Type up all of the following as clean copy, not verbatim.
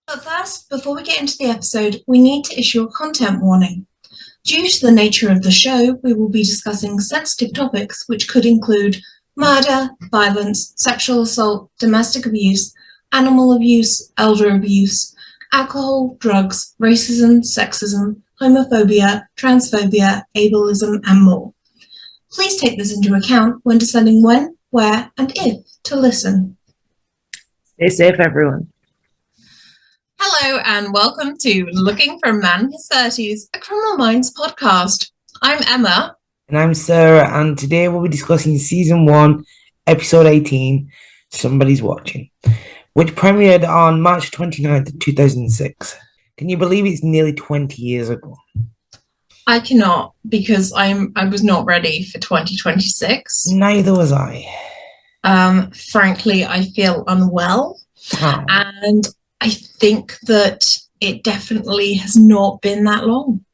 But first, before we get into the episode, we need to issue a content warning. Due to the nature of the show, we will be discussing sensitive topics which could include murder, violence, sexual assault, domestic abuse, animal abuse, elder abuse, alcohol, drugs, racism, sexism, homophobia, transphobia, ableism, and more. Please take this into account when deciding when, where, and if to listen. Stay safe, everyone. Hello and welcome to Looking for a Man in His 30s, a Criminal Minds podcast. I'm Emma. And I'm Sara, and today we'll be discussing Season 1, Episode 18, Somebody's Watching, which premiered on March 29th, 2006. Can you believe it's nearly 20 years ago? I cannot, because I was not ready for 2026. Neither was I. Frankly, I feel unwell. Oh. And I think that it definitely has not been that long.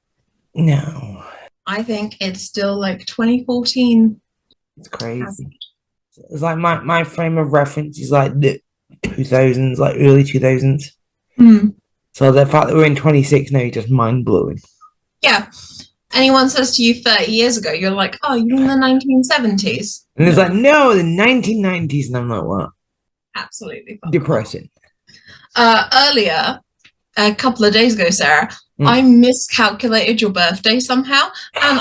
No. I think it's still like 2014. It's crazy. It's like my frame of reference is like the 2000s, like early 2000s. So the fact that we're in 26 now is just mind-blowing. Yeah. Anyone says to you 30 years ago, you're like, oh, you're in the 1970s. And it's like, no, the 1990s. And I'm like, what? Absolutely. Depressing. Earlier, a couple of days ago, Sara, I miscalculated your birthday somehow, and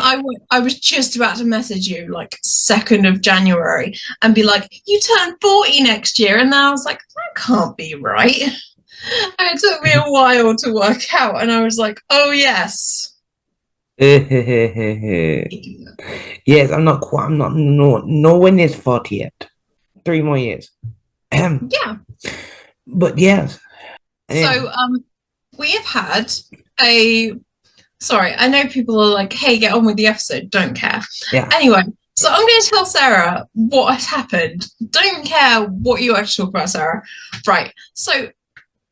I was just about to message you like 2nd of January and be like, you turn 40 next year, and then I was like, that can't be right. And it took me a while to work out, and I was like, oh yes. Yes, I'm not nowhere near 40 yet. 3 more years. Yeah. But yes. So we have had sorry, I know people are like, hey, get on with the episode, don't care. Yeah. Anyway, so I'm going to tell Sara what has happened. Don't care what you actually talk about, Sara. Right. So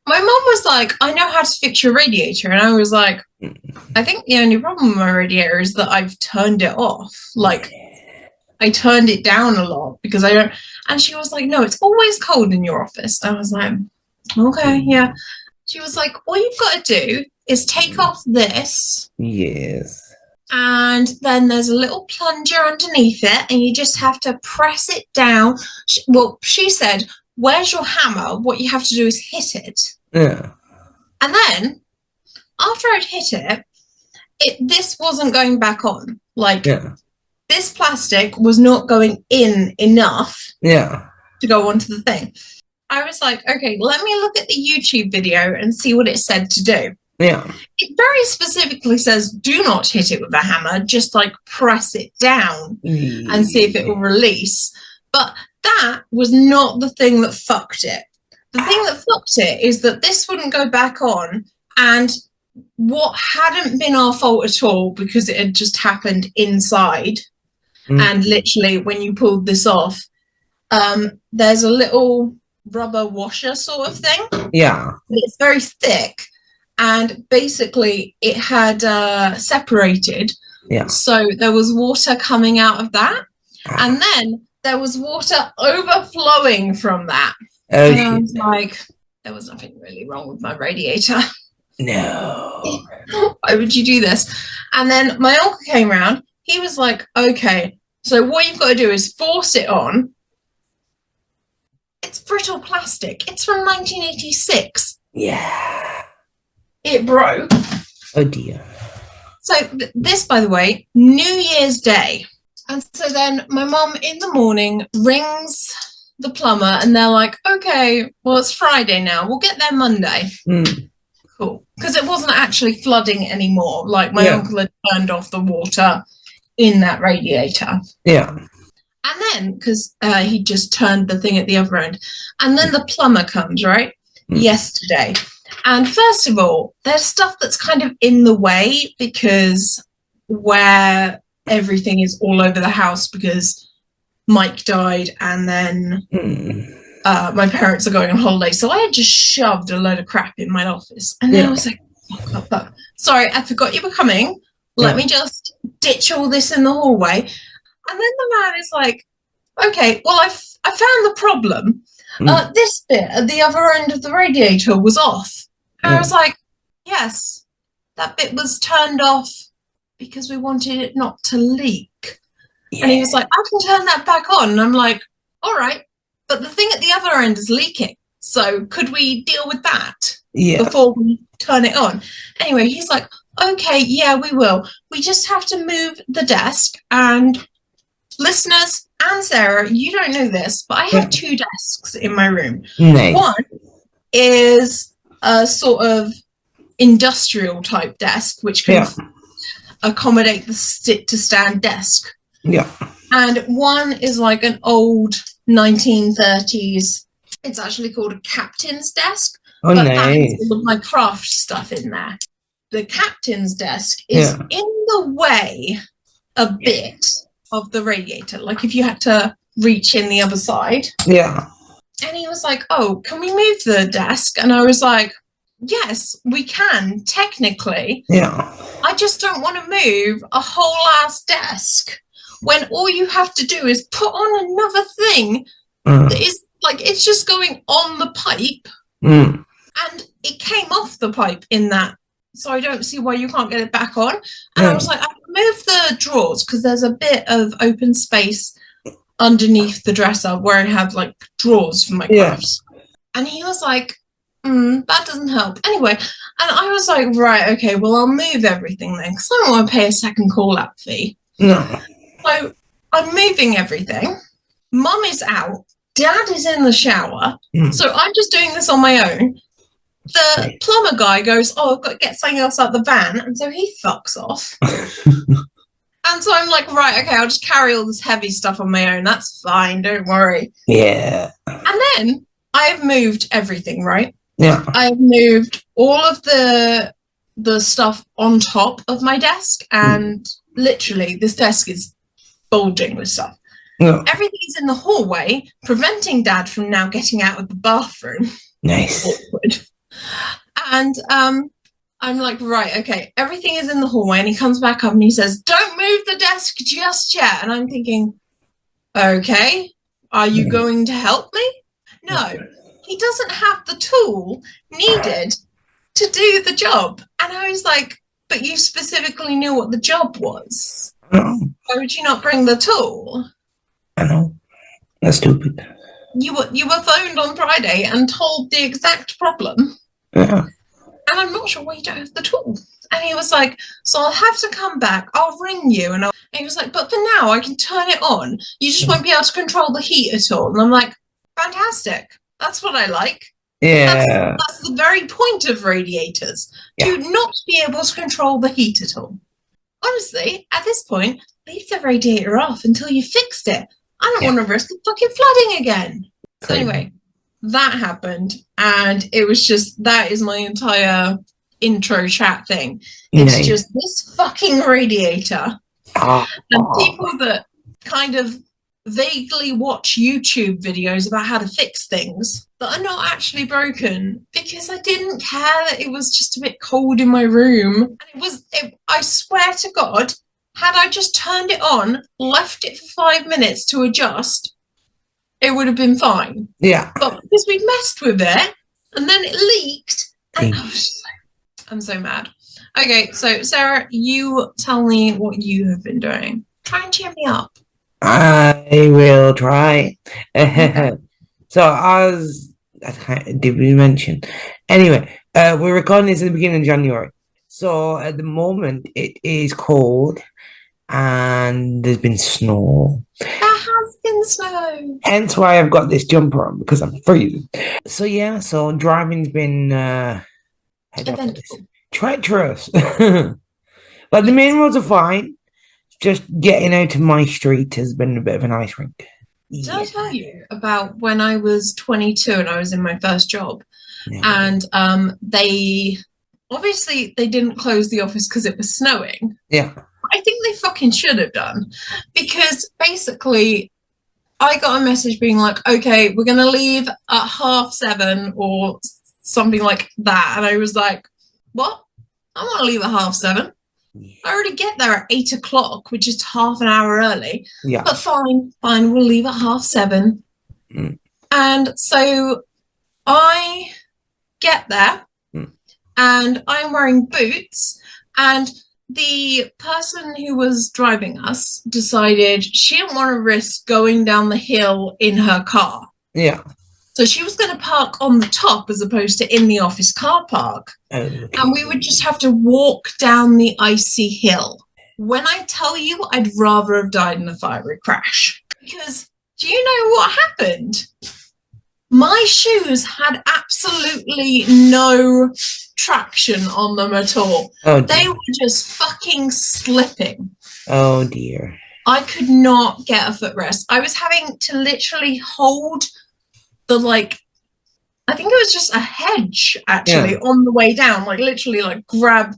my mum was like, I know how to fix your radiator. And I was like, I think the only problem with my radiator is that I've turned it off. Like, I turned it down a lot because I don't. And she was like, no, it's always cold in your office. I was like, okay, yeah. She was like, all you've got to do is take off this. Yes. And then there's a little plunger underneath it, and you just have to press it down. She said, where's your hammer? What you have to do is hit it. Yeah. And then, after I'd hit it, this wasn't going back on. Like, this plastic was not going in enough to go onto the thing. I was like, okay, let me look at the YouTube video and see what it said to do. Yeah. It very specifically says, do not hit it with a hammer, just like press it down and see if it will release. But that was not the thing that fucked it. The thing that fucked it is that this wouldn't go back on, and what hadn't been our fault at all, because it had just happened inside, and literally when you pulled this off, there's a little rubber washer sort of thing. Yeah. It's very thick, and basically it had separated. Yeah. So there was water coming out of that, and then there was water overflowing from that. And I was like, there was nothing really wrong with my radiator. No. Why would you do this? And then my uncle came round. He was like, okay, so what you've got to do is force it on. It's brittle plastic. It's from 1986. Yeah. It broke. Oh, dear. So this, by the way, New Year's Day. And so then my mum in the morning rings the plumber, and they're like, okay, well, it's Friday now. We'll get there Monday. Cool. Because it wasn't actually flooding anymore. Like, my uncle had turned off the water in that radiator. Yeah. And then, because he just turned the thing at the other end. And then the plumber comes, right? Yesterday. And first of all, there's stuff that's kind of in the way, because where everything is all over the house, because Mike died, and then my parents are going on holiday. So I had just shoved a load of crap in my office. And then I was like, fuck. Sorry, I forgot you were coming. Let me just ditch all this in the hallway. And then the man is like, okay, well, I found the problem. This bit at the other end of the radiator was off. And I was like, yes, that bit was turned off because we wanted it not to leak. Yeah. And he was like, I can turn that back on. And I'm like, all right, but the thing at the other end is leaking. So could we deal with that before we turn it on? Anyway, he's like, okay, yeah, we will. We just have to move the desk. And listeners and Sarah, you don't know this, but I have 2 desks in my room. Nice. One is a sort of industrial type desk, which can accommodate the sit-to-stand desk. Yeah. And one is like an old 1930s. It's actually called a captain's desk. Oh, but nice. That has all of my craft stuff in there. The captain's desk is in the way a bit of the radiator. Like if you had to reach in the other side. Yeah. And he was like, oh, can we move the desk? And I was like, yes, we can, technically. Yeah. I just don't want to move a whole ass desk when all you have to do is put on another thing that is like, it's just going on the pipe. And it came off the pipe in that. So I don't see why you can't get it back on. And I was like, I can move the drawers because there's a bit of open space underneath the dresser where I have like drawers for my crafts. And he was like, that doesn't help. Anyway, and I was like, right, okay, well, I'll move everything then because I don't want to pay a second call-out fee. No. So I'm moving everything. Mum is out. Dad is in the shower. So I'm just doing this on my own. The plumber guy goes, oh, I've got to get something else out the van. And so he fucks off. And so I'm like, right, okay, I'll just carry all this heavy stuff on my own. That's fine. Don't worry. Yeah. And then I've moved everything, right? Yeah. I've moved all of the stuff on top of my desk. And literally, this desk is bulging with stuff. Yeah. Everything's in the hallway, preventing Dad from now getting out of the bathroom. Nice. Awkward. And I'm like, right, okay, everything is in the hallway. And he comes back up and he says, don't move the desk just yet. And I'm thinking, okay, are you going to help me? No, he doesn't have the tool needed to do the job. And I was like, but you specifically knew what the job was. Why would you not bring the tool? I know. That's stupid. You were phoned on Friday and told the exact problem. Yeah. And I'm not sure why you don't have the tool. And he was like, so I'll have to come back. I'll ring you. And he was like, but for now, I can turn it on. You just won't be able to control the heat at all. And I'm like, fantastic. That's what I like. Yeah. That's the very point of radiators. To not be able to control the heat at all. Honestly, at this point, leave the radiator off until you fixed it. I don't want to risk fucking flooding again. So anyway, that happened. And it was just, that is my entire intro chat thing. It's just this fucking radiator. And people that kind of vaguely watch YouTube videos about how to fix things that are not actually broken because I didn't care that it was just a bit cold in my room. And I swear to God, had I just turned it on, left it for 5 minutes to adjust, it would have been fine. Yeah. But because we messed with it, and then it leaked, and I'm so mad. Okay, so Sarah, you tell me what you have been doing. Try and cheer me up. I will try. Okay. So did we mention? Anyway, we're recording this at the beginning of January. So at the moment, it is cold. And there's been snow. There has been snow. Hence why I've got this jumper on, because I'm freezing. So driving's been treacherous. But the main roads are fine. Just getting out of my street has been a bit of an ice rink. Did I tell you about when I was 22 and I was in my first job? Yeah. And they didn't close the office because it was snowing. Yeah. I think they fucking should have done, because basically I got a message being like, okay, we're going to leave at 7:30 or something like that. And I was like, what? I want to leave at 7:30. I already get there at 8:00, which is half an hour early. Yeah. But fine, we'll leave at 7:30. And so I get there and I'm wearing boots, and the person who was driving us decided she didn't want to risk going down the hill in her car. Yeah. So she was going to park on the top as opposed to in the office car park. Okay. And we would just have to walk down the icy hill. When I tell you, I'd rather have died in a fiery crash. Because do you know what happened? My shoes had absolutely no traction on them at all. They were just fucking slipping. Oh dear. I could not get a footrest. I was having to literally hold the, like, I think it was just a hedge actually on the way down, like literally like grab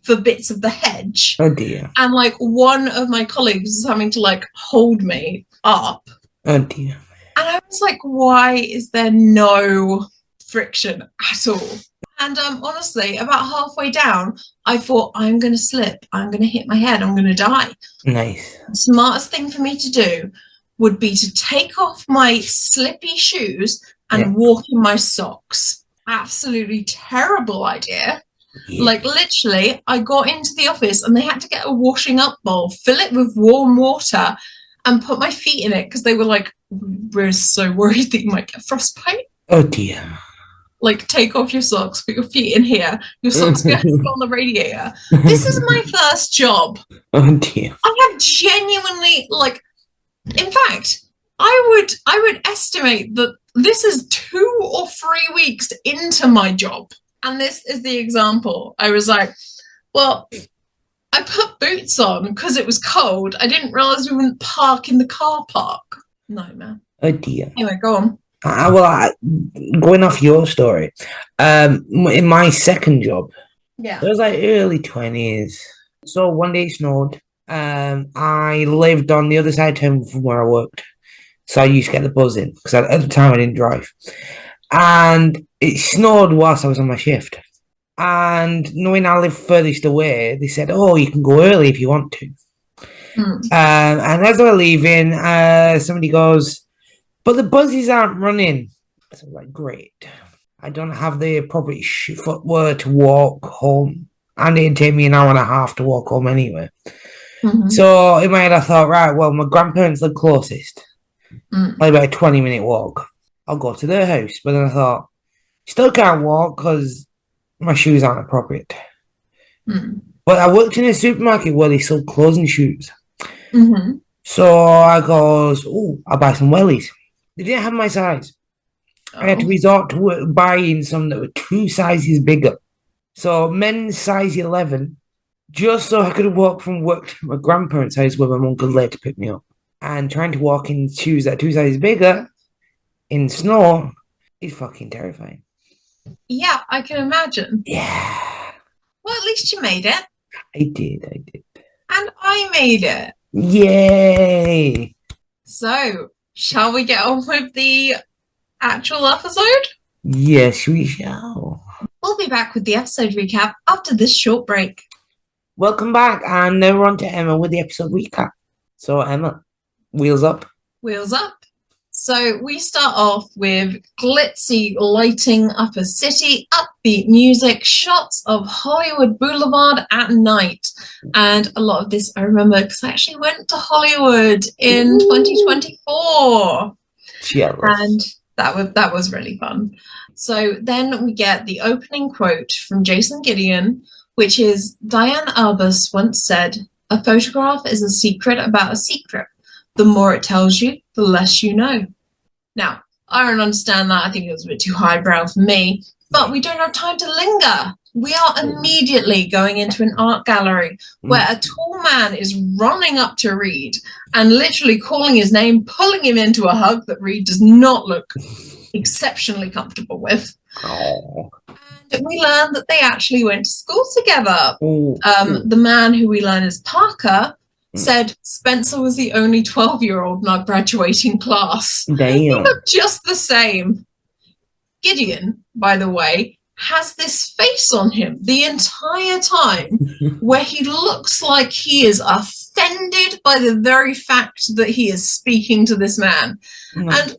the bits of the hedge. Oh dear. And like one of my colleagues was having to like hold me up. Oh dear. And I was like, why is there no friction at all? And honestly, about halfway down, I thought, I'm going to slip. I'm going to hit my head. I'm going to die. Nice. The smartest thing for me to do would be to take off my slippy shoes and walk in my socks. Absolutely terrible idea. Yeah. Like literally, I got into the office and they had to get a washing up bowl, fill it with warm water and put my feet in it because they were like, we're so worried that you might get frostbite. Oh dear. Like, take off your socks, put your feet in here. Your socks go on the radiator. This is my first job. Oh dear. I have genuinely, like, in fact, I would estimate that this is 2 or 3 weeks into my job. And this is the example. I was like, well, I put boots on because it was cold. I didn't realize we wouldn't park in the car park. Nightmare. Oh dear. Anyway, go on. Going off your story, in my second job, it was like early 20s. So one day it snowed. I lived on the other side of town from where I worked, so I used to get the bus in because at the time I didn't drive. And it snowed whilst I was on my shift. And knowing I live furthest away, they said, "Oh, you can go early if you want to." And as I was leaving, somebody goes, "But the buses aren't running." So I'm like, great. I don't have the appropriate footwear to walk home. And it'd take me an hour and a half to walk home anyway. So in my head, I thought, right, well, my grandparents live closest. Like about a 20-minute walk. I'll go to their house. But then I thought, still can't walk because my shoes aren't appropriate. But I worked in a supermarket where they sold clothes and shoes. So I goes, I'll buy some wellies. They didn't have my size. I had to resort to buying some that were 2 sizes bigger. So men's size 11, just so I could walk from work to my grandparents' house where my mum could later pick me up. And trying to walk in shoes that are 2 sizes bigger in snow is fucking terrifying. Yeah, I can imagine. Yeah. Well, at least you made it. I did. And I made it. Yay! So, shall we get on with the actual episode? Yes, we shall. We'll be back with the episode recap after this short break. Welcome back, and now we're on to Emma with the episode recap. So, Emma, wheels up. Wheels up. So we start off with glitzy lighting up a city, upbeat music, shots of Hollywood Boulevard at night. And a lot of this I remember because I actually went to Hollywood in 2024. Jealous. And that was really fun. So then we get the opening quote from Jason Gideon, which is, Diane Arbus once said, "A photograph is a secret about a secret. The more it tells you, the less you know." Now, I don't understand that. I think it was a bit too highbrow for me, but we don't have time to linger. We are immediately going into an art gallery where a tall man is running up to Reed and literally calling his name, pulling him into a hug that Reed does not look exceptionally comfortable with. Oh. And we learn that they actually went to school together. The man who we learn is Parker said Spencer was the only 12-year-old in our graduating class. Damn. They look just the same. Gideon, by the way, has this face on him the entire time where he looks like he is offended by the very fact that he is speaking to this man. And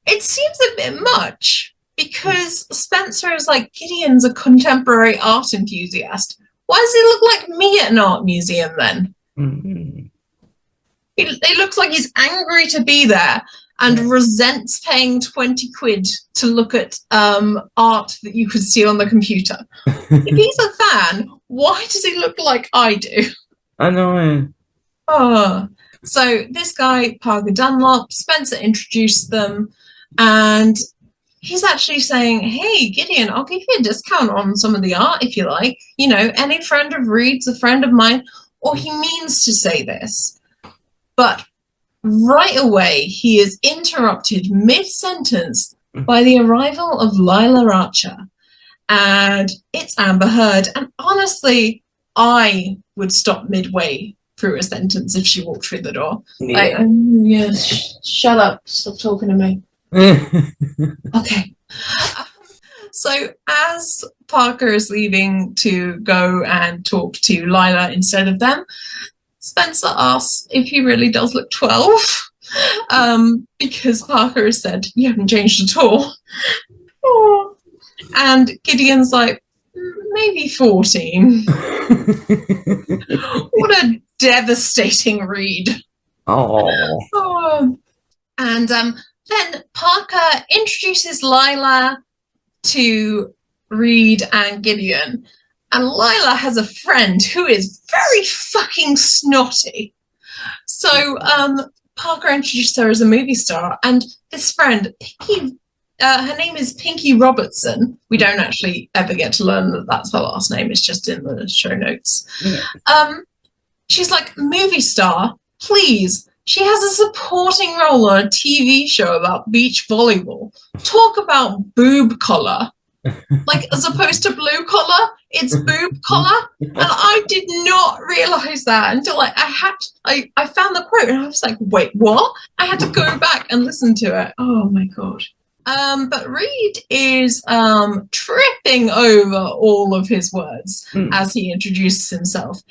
it seems a bit much because Spencer is like, Gideon's a contemporary art enthusiast. Why does he look like me at an art museum then? Mm-hmm. It looks like he's angry to be there and resents paying 20 quid to look at art that you could see on the computer. If he's a fan, why does he look like I do? I know. Oh. So this guy, Parker Dunlop, Spencer introduced them, and he's actually saying, hey, Gideon, I'll give you a discount on some of the art if you like. You know, any friend of Reed's a friend of mine. Or he means to say this. But right away, he is interrupted mid-sentence by the arrival of Lila Archer. And it's Amber Heard. And honestly, I would stop midway through a sentence if she walked through the door. Yeah. Like, shut up. Stop talking to me. Okay. So as Parker is leaving to go and talk to Lila instead of them, Spencer asks if he really does look 12, because Parker has said, you haven't changed at all. Oh. And Gideon's like, maybe 14. What a devastating read. Oh. And then Parker introduces Lila to Reed and Gideon. And Lila has a friend who is very fucking snotty. So Parker introduced her as a movie star. And this friend, Pinky, her name is Pinky Robertson. We don't actually ever get to learn that that's her last name. It's just in the show notes. Yeah. She's like, movie star, please. She has a supporting role on a TV show about beach volleyball. Talk about boob collar. Like, as opposed to blue collar, it's boob collar. And I did not realize that until I found the quote and I was like, wait, what? I had to go back and listen to it. Oh my God. But Reed is tripping over all of his words as he introduces himself.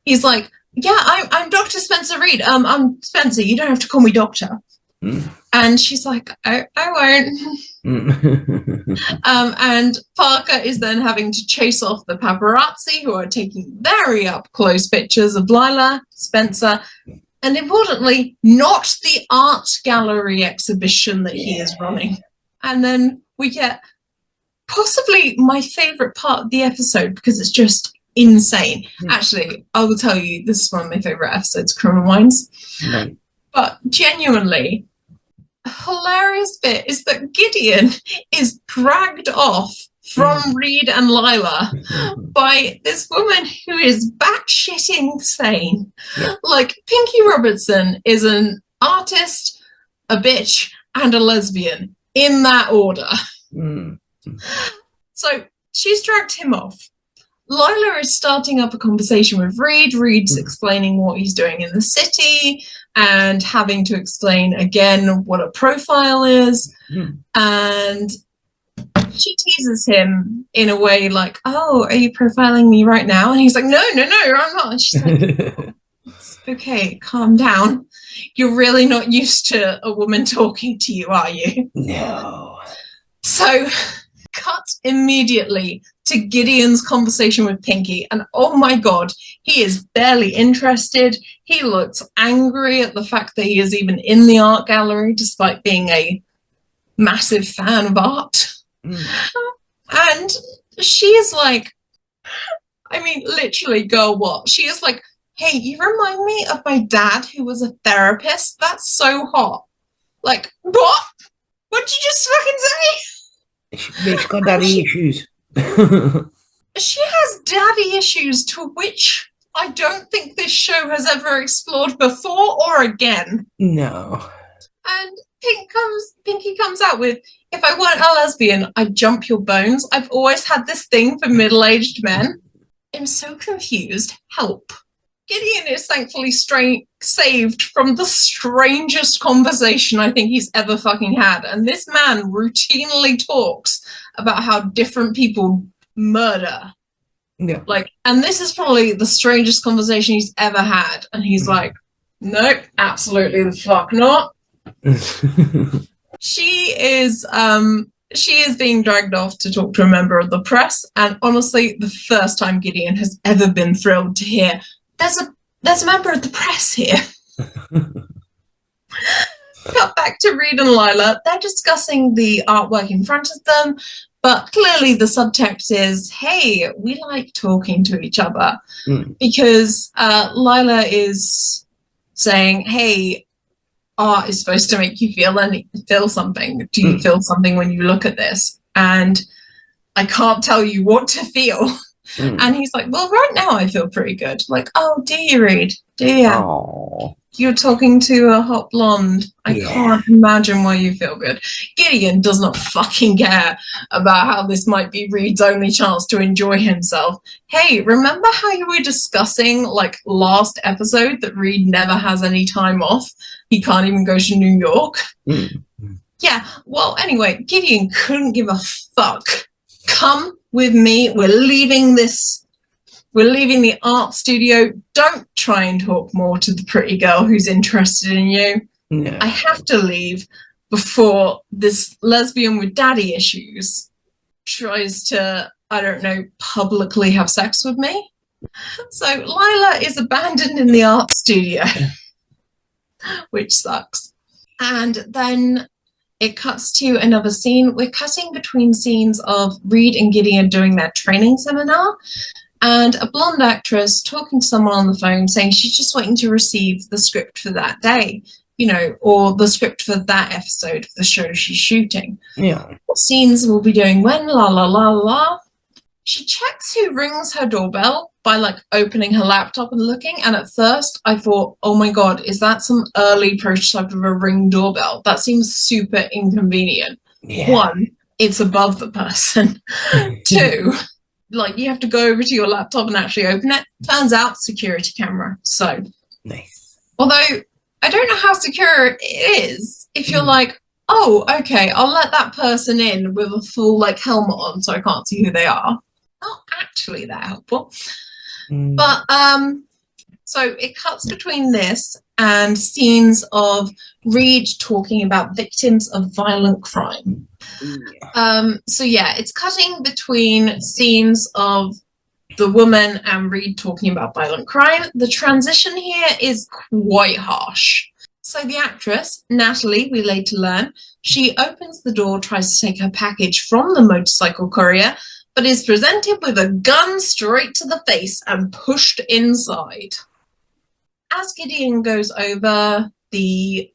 He's like, yeah, I'm Dr. Spencer Reed. I'm Spencer. You don't have to call me doctor. And she's like, I won't. And Parker is then having to chase off the paparazzi who are taking very up close pictures of Lila, Spencer, and importantly, not the art gallery exhibition that he is running. And then we get possibly my favorite part of the episode because it's just insane. Actually, I will tell you, this is one of my favorite episodes, Criminal Minds. But genuinely, hilarious bit is that Gideon is dragged off from Reed and Lila by this woman who is batshit insane. Like, Pinky Robertson is an artist, a bitch, and a lesbian, in that order. So she's dragged him off. Lila is starting up a conversation with Reed. Reed's explaining what he's doing in the city and having to explain again what a profile is. And she teases him in a way like, oh, are you profiling me right now? And he's like, no, I'm not. And she's like, it's okay, calm down. You're really not used to a woman talking to you, are you? No. So cut immediately to Gideon's conversation with Pinky, and oh my God, he is barely interested. He looks angry at the fact that he is even in the art gallery despite being a massive fan of art. And she is like, I mean, literally, girl, what? She is like, hey, you remind me of my dad who was a therapist. That's so hot. Like, what? What did you just fucking say? She's got daddy issues. She has daddy issues to which I don't think this show has ever explored before or again. No. And Pinky comes out with, if I weren't a lesbian, I'd jump your bones. I've always had this thing for middle-aged men. I'm so confused. Help. Gideon is thankfully saved from the strangest conversation I think he's ever fucking had. And this man routinely talks about how different people murder. Yeah. Like, and this is probably the strangest conversation he's ever had. And he's like, nope, absolutely the fuck not. She is she is being dragged off to talk to a member of the press, and honestly, the first time Gideon has ever been thrilled to hear there's a member of the press here. Cut back to Reed and Lila. They're discussing the artwork in front of them, but clearly the subtext is, hey, we like talking to each other. Because Lila is saying, hey, art is supposed to make you feel something. Do you feel something when you look at this? And I can't tell you what to feel. And he's like, well, right now I feel pretty good. Like, oh, do you, Reed? Do you? Aww. You're talking to a hot blonde. I can't imagine why you feel good. Gideon does not fucking care about how this might be Reed's only chance to enjoy himself. Hey, remember how you were discussing, like, last episode that Reed never has any time off? He can't even go to New York? Yeah, well, anyway, Gideon couldn't give a fuck. Come with me. We're leaving the art studio. Don't try and talk more to the pretty girl who's interested in you. No. I have to leave before this lesbian with daddy issues tries to, I don't know, publicly have sex with me. So Lila is abandoned in the art studio, which sucks. And then it cuts to another scene. We're cutting between scenes of Reed and Gideon doing their training seminar, and a blonde actress talking to someone on the phone saying she's just waiting to receive the script for that day, or the script for that episode of the show she's shooting. Yeah. What scenes we'll be doing when, la la la la. She checks who rings her doorbell by opening her laptop and looking, and at first I thought, oh my god, is that some early prototype of a Ring doorbell? That seems super inconvenient. Yeah. One, it's above the person. Two, you have to go over to your laptop and actually open it. Turns out, security camera. So nice. Although I don't know how secure it is if you're oh, okay, I'll let that person in with a full helmet on so I can't see who they are. Not actually that helpful. But so it cuts between this and scenes of Reed talking about victims of violent crime. So yeah, it's cutting between scenes of the woman and Reed talking about violent crime. The transition here is quite harsh. So the actress, Natalie, we later learn, she opens the door, tries to take her package from the motorcycle courier, but is presented with a gun straight to the face and pushed inside. As Gideon goes over the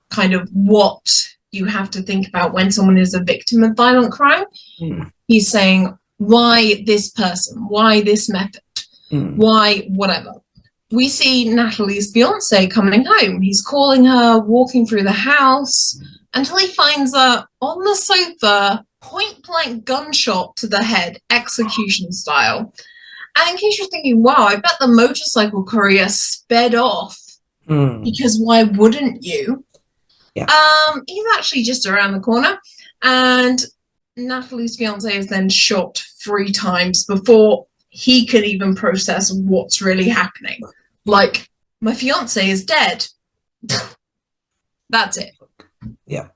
kind of what you have to think about when someone is a victim of violent crime, he's saying, why this person? Why this method? Why whatever? We see Natalie's fiance coming home. He's calling her, walking through the house, until he finds her on the sofa, point-blank gunshot to the head, execution style. And in case you're thinking, wow, I bet the motorcycle courier sped off, because why wouldn't you? Yeah. He's actually just around the corner, and Natalie's fiance is then shot 3 times before he could even process what's really happening. My fiance is dead. That's it. Yeah.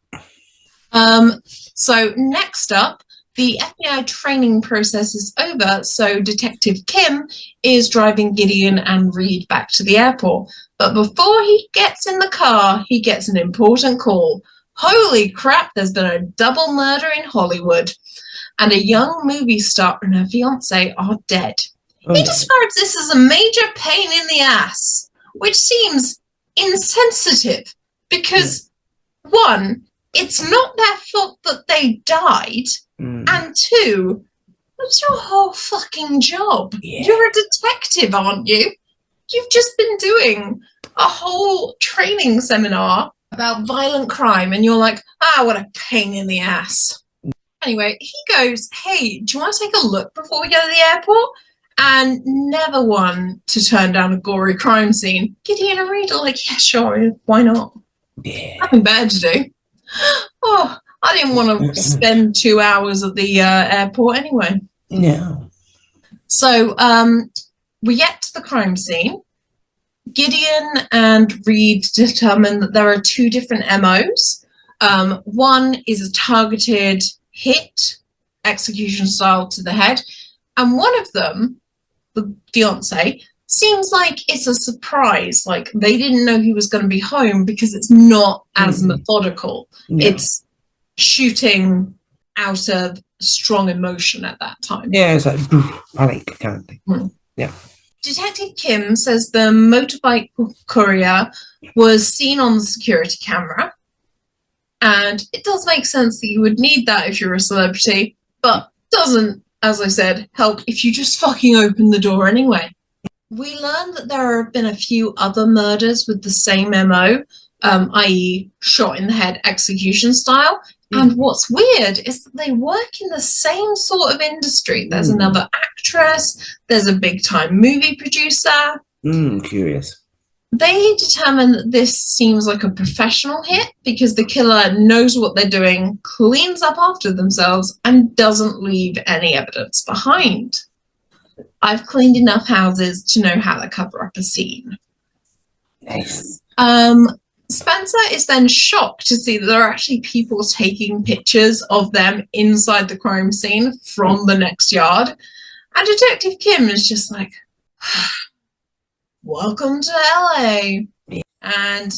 So next up, the FBI training process is over, so Detective Kim is driving Gideon and Reed back to the airport. But before he gets in the car, he gets an important call. Holy crap, there's been a double murder in Hollywood, and a young movie star and her fiance are dead. He describes this as a major pain in the ass, which seems insensitive because, one, it's not their fault that they died, and two, what's your whole fucking job? Yeah. You're a detective, aren't you? You've just been doing a whole training seminar about violent crime, and you're like, what a pain in the ass. Anyway, he goes, hey, do you want to take a look before we go to the airport? And never one to turn down a gory crime scene. Gideon and Reed are like, yeah, sure, why not? Yeah. Nothing better to do. Oh, I didn't want to spend 2 hours at the airport anyway. No. So we get to the crime scene. Gideon and Reed determine that there are 2 different MOs. One is a targeted hit execution style to the head. And one of them, the fiance, seems like it's a surprise. Like they didn't know he was going to be home because it's not as methodical. Yeah. It's shooting out of strong emotion at that time. Yeah, it's like panic kind of thing. Yeah. Detective Kim says the motorbike courier was seen on the security camera. And it does make sense that you would need that if you're a celebrity, but doesn't, as I said, help if you just fucking open the door anyway. We learned that there have been a few other murders with the same MO, i.e. shot in the head execution style. And what's weird is that they work in the same sort of industry. There's another actress, there's a big-time movie producer. Curious. They determine that this seems like a professional hit because the killer knows what they're doing, cleans up after themselves, and doesn't leave any evidence behind. I've cleaned enough houses to know how to cover up a scene. Nice. Spencer is then shocked to see that there are actually people taking pictures of them inside the crime scene from the next yard. And Detective Kim is just like, welcome to LA. And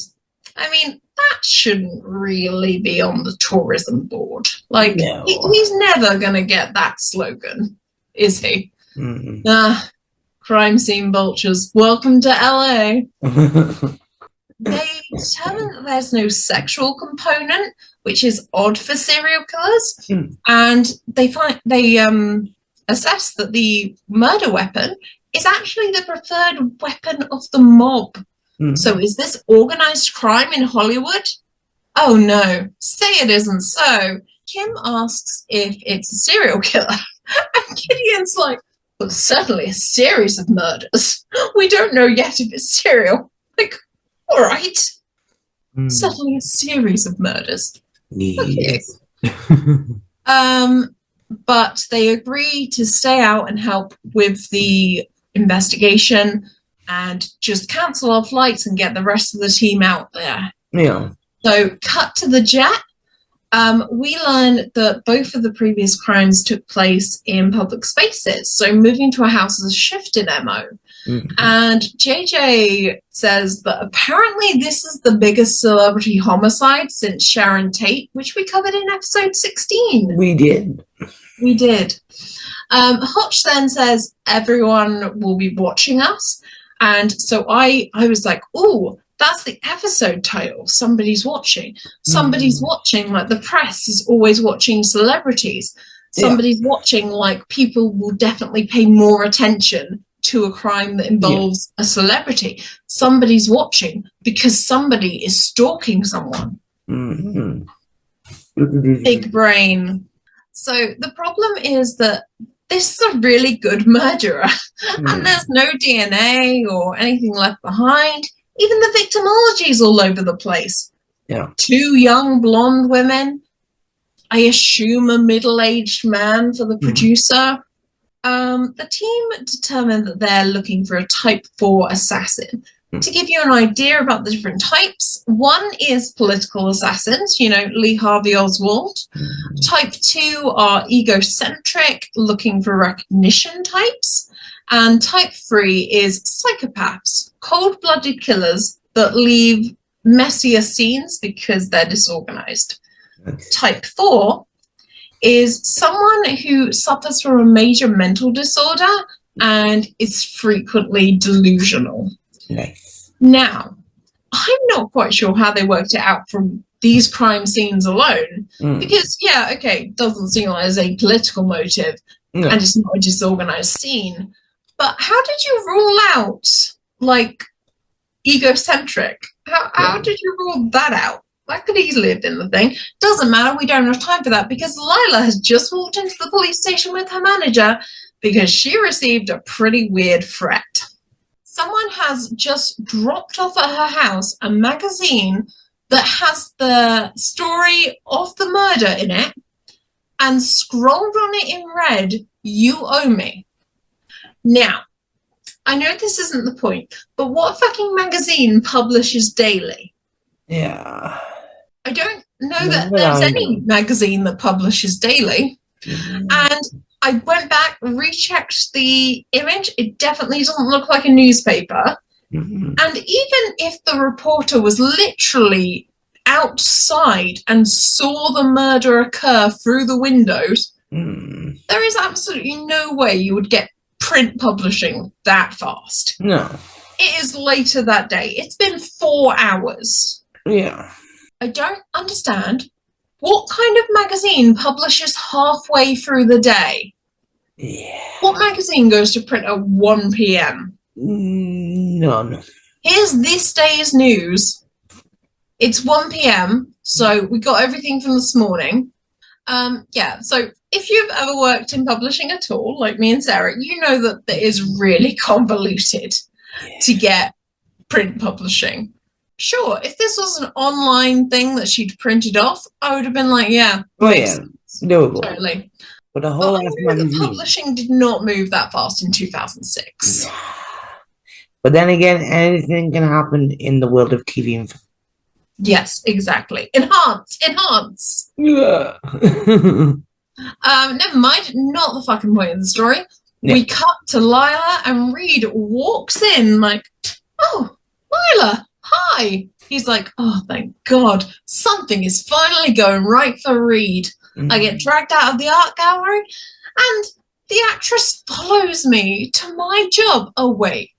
I mean, that shouldn't really be on the tourism board. Like, he's never going to get that slogan, is he? Crime scene vultures, welcome to LA. They determine that there's no sexual component, which is odd for serial killers. And they assess that the murder weapon is actually the preferred weapon of the mob. So is this organized crime in Hollywood? Oh no, say it isn't so. Kim asks if it's a serial killer. And Gideon's like, well, certainly a series of murders. We don't know yet if it's serial. Like, all right. Certainly a series of murders. Yes. Okay. But they agree to stay out and help with the investigation and just cancel our flights and get the rest of the team out there. Yeah. So cut to the jet. We learn that both of the previous crimes took place in public spaces. So moving to a house is a shift in MO. And JJ says that apparently this is the biggest celebrity homicide since Sharon Tate, which we covered in episode 16. We did. Hotch then says everyone will be watching us. And so I was like, oh, that's the episode title. Somebody's watching. Somebody's watching, like the press is always watching celebrities. Somebody's watching, like people will definitely pay more attention to a crime that involves a celebrity. Somebody's watching because somebody is stalking someone. Big brain. So the problem is that this is a really good murderer and there's no DNA or anything left behind. Even the victimology is all over the place. Two young blonde women. I assume a middle-aged man for the producer. The team determined that they're looking for a type 4 assassin. To give you an idea about the different types, one is political assassins, you know, Lee Harvey Oswald. Type 2 are egocentric, looking for recognition types. And type 3 is psychopaths, cold-blooded killers that leave messier scenes because they're disorganized. Type 4 is someone who suffers from a major mental disorder and is frequently delusional. Now, I'm not quite sure how they worked it out from these crime scenes alone, because, doesn't seem like there's a political motive and it's not a disorganized scene. But how did you rule out, like, egocentric? How did you rule that out? That could easily have been the thing. Doesn't matter, we don't have time for that because Lila has just walked into the police station with her manager because she received a pretty weird threat. Someone has just dropped off at her house a magazine that has the story of the murder in it and scrolled on it in red, "You owe me." Now, I know this isn't the point, but what fucking magazine publishes daily? Yeah. I don't know Not that that there's I any know. magazine that publishes daily. Mm, And I went back, rechecked the image. It definitely doesn't look like a newspaper. mm, And even if the reporter was literally outside and saw the murder occur through the windows, mm. there is absolutely no way you would get print publishing that fast. No. It is later that day. It's been 4 hours. Yeah. I don't understand what kind of magazine publishes halfway through the day. Yeah. What magazine goes to print at 1 p.m.? None. Here's this day's news. It's 1 p.m., so we got everything from this morning. So if you've ever worked in publishing at all, like me and Sarah, you know that it is really convoluted to get print publishing. Sure, if this was an online thing that she'd printed off, I would have been like, yeah, Doable. totally. But a But whole I ass knew that magazine. publishing did not move that fast in 2006. But then again, anything can happen in the world of TV and film. Yes, exactly. Enhance. Yeah. Never mind, not the fucking point of the story. Yeah. We cut to Lila and Reed walks in like, oh, Lila, hi. He's like, oh, thank God. Something is finally going right for Reed. I get dragged out of the art gallery and the actress follows me to my job. Oh, wait,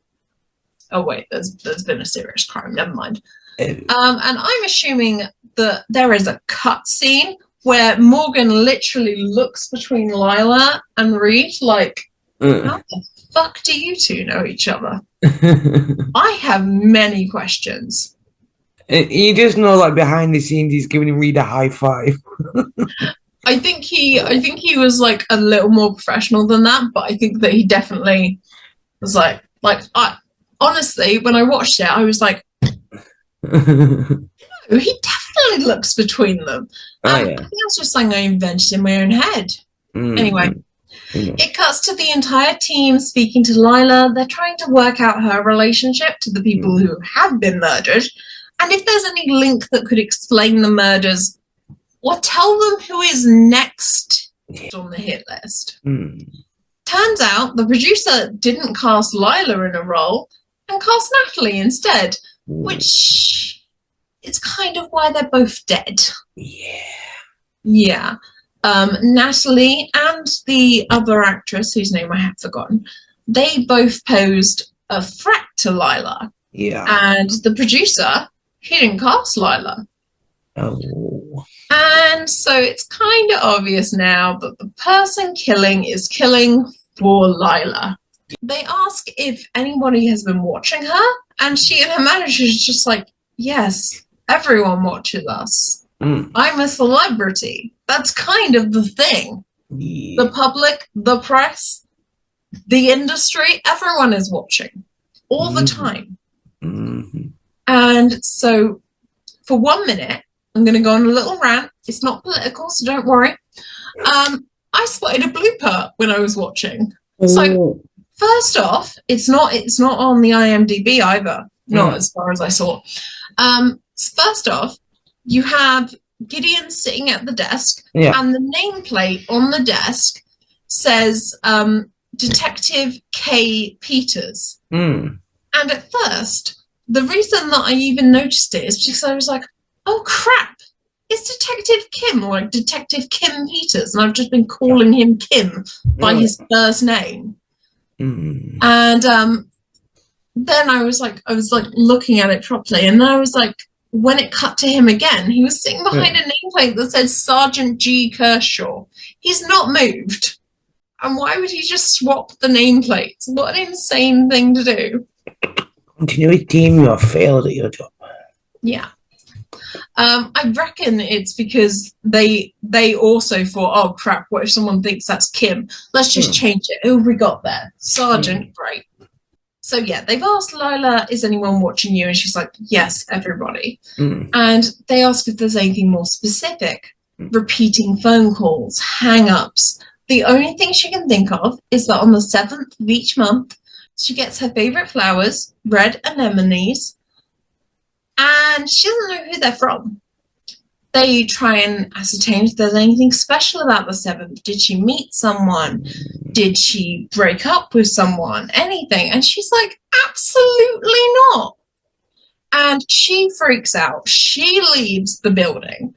there's been a serious crime. Never mind. And I'm assuming that there is a cut scene where Morgan literally looks between Lila and Reed like, how the fuck do you two know each other? I have many questions. You just know, like, behind the scenes, he's giving Reed a high five. I think he was like a little more professional than that, but I think that he definitely was like I honestly, when I watched it, I was like, no, he definitely looks between them. I think that's just something I invented in my own head. Anyway, it cuts to the entire team speaking to Lila. They're trying to work out her relationship to the people who have been murdered, and if there's any link that could explain the murders, or tell them who is next on the hit list. Turns out the producer didn't cast Lila in a role and cast Natalie instead, which is kind of why they're both dead. Yeah. Natalie and the other actress, whose name I have forgotten, they both posed a threat to Lila. And the producer, he didn't cast Lila. And so it's kind of obvious now that the person killing is killing for Lila. They ask if anybody has been watching her, and she and her manager is just like, yes, everyone watches us. I'm a celebrity. That's kind of the thing. The public, the press, the industry, everyone is watching all the time. And so for 1 minute, I'm going to go on a little rant. It's not political, so don't worry. I spotted a blooper when I was watching. So first off, it's not on the IMDb either. Not as far as I saw. First off, you have Gideon sitting at the desk, and the nameplate on the desk says Detective K. Peters. And at first, the reason that I even noticed it is because I was like, oh crap, it's Detective Kim, or like Detective Kim Peters, and I've just been calling him Kim by his first name. And then I was like looking at it properly, and then I was like, when it cut to him again, he was sitting behind a nameplate that said Sergeant G. Kershaw. He's not moved. And why would he just swap the nameplates? What an insane thing to do. Continuity team, you have failed at your job. Yeah. I reckon it's because they also thought, oh crap, what if someone thinks that's Kim? Let's just change it. Who have we got there? Sergeant, great. So yeah, they've asked Lila, is anyone watching you? And she's like, yes, everybody. And they ask if there's anything more specific. Repeating phone calls, hang-ups. The only thing she can think of is that on the 7th of each month, she gets her favorite flowers, red anemones, and she doesn't know who they're from. They try and ascertain if there's anything special about the seventh. Did she meet someone? Did she break up with someone? Anything? And she's like, absolutely not. And she freaks out. She leaves the building.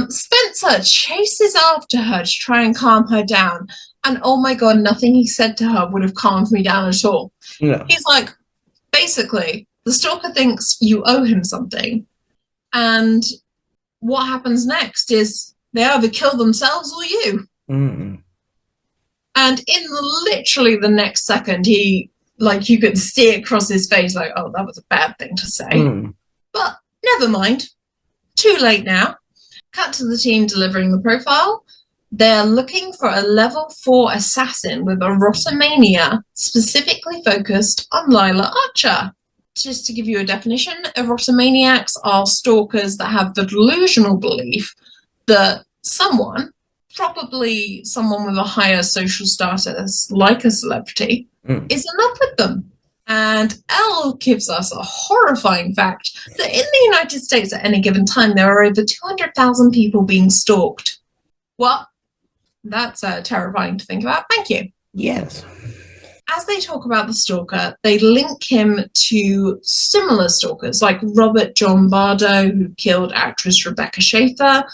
Spencer chases after her to try and calm her down. And oh my God, nothing he said to her would have calmed me down at all. Yeah. He's like, basically, the stalker thinks you owe him something. And what happens next is they either kill themselves or you. Mm. And in literally the next second, he, like, you could see it across his face, like, oh, that was a bad thing to say. Mm. But never mind. Too late now. Cut to the team delivering the profile. They're looking for a level 4 assassin with erotomania, specifically focused on Lila Archer. Just to give you a definition, erotomaniacs are stalkers that have the delusional belief that someone, probably someone with a higher social status, like a celebrity, is in love with them. And Elle gives us a horrifying fact that in the United States at any given time, there are over 200,000 people being stalked. What? That's terrifying to think about. Thank you. Yes. As they talk about the stalker, they link him to similar stalkers like Robert John Bardo, who killed actress Rebecca Schaeffer,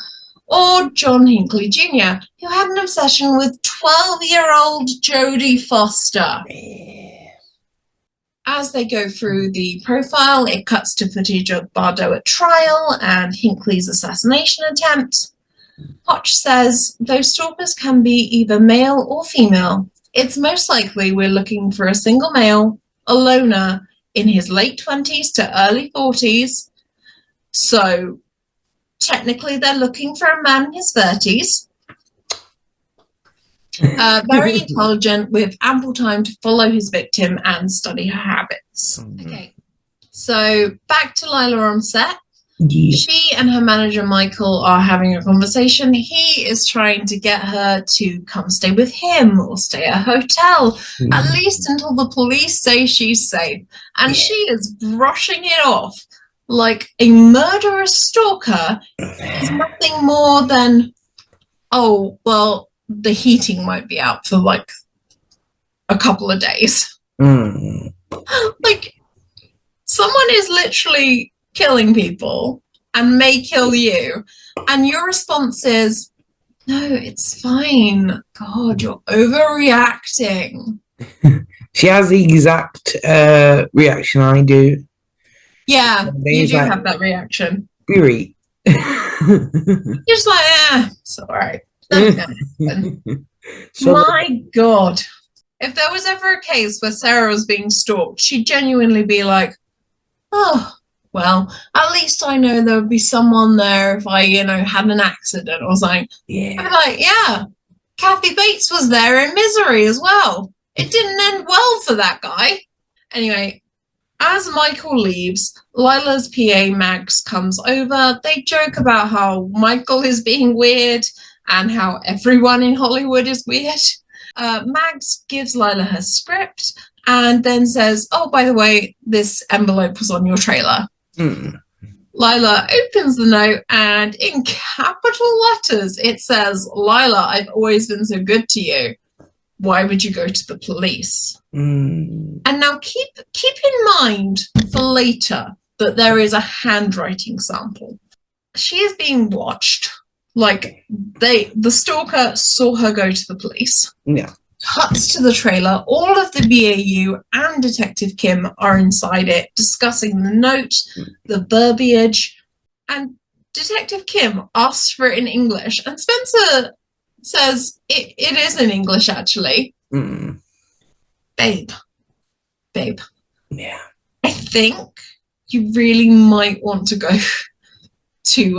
or John Hinckley Jr., who had an obsession with 12-year-old Jodie Foster. As they go through the profile, it cuts to footage of Bardo at trial and Hinckley's assassination attempt. Hotch says those stalkers can be either male or female. It's most likely we're looking for a single male, a loner, in his late 20s to early 40s. So technically they're looking for a man in his 30s. Very intelligent, with ample time to follow his victim and study her habits. Okay, so back to Lila on set. Yeah. She and her manager Michael are having a conversation. He is trying to get her to come stay with him or stay at a hotel, at least until the police say she's safe. And she is brushing it off like a murderous stalker is nothing more than, oh, well, the heating might be out for like a couple of days. Like, someone is literally killing people and may kill you, and your response is, no, it's fine. God, you're overreacting. She has the exact reaction I do. Yeah, you do have that reaction. You're just like, it's all right. So, my God. If there was ever a case where Sara was being stalked, she'd genuinely be like, oh, well, at least I know there would be someone there if I, had an accident or something. Yeah. I'd be like, yeah, Kathy Bates was there in Misery as well. It didn't end well for that guy. Anyway, as Michael leaves, Lila's PA Mags comes over. They joke about how Michael is being weird and how everyone in Hollywood is weird. Mags gives Lila her script and then says, oh, by the way, this envelope was on your trailer. Lila opens the note and in capital letters it says, Lila, I've always been so good to you. Why would you go to the police? And now keep in mind for later that there is a handwriting sample. She is being watched. Like, the stalker saw her go to the police. Yeah. Cuts to the trailer. All of the BAU and Detective Kim are inside it, discussing the note, the verbiage, and Detective Kim asks for it in English, and Spencer says it is in English, actually. Babe. Yeah. I think you really might want to go to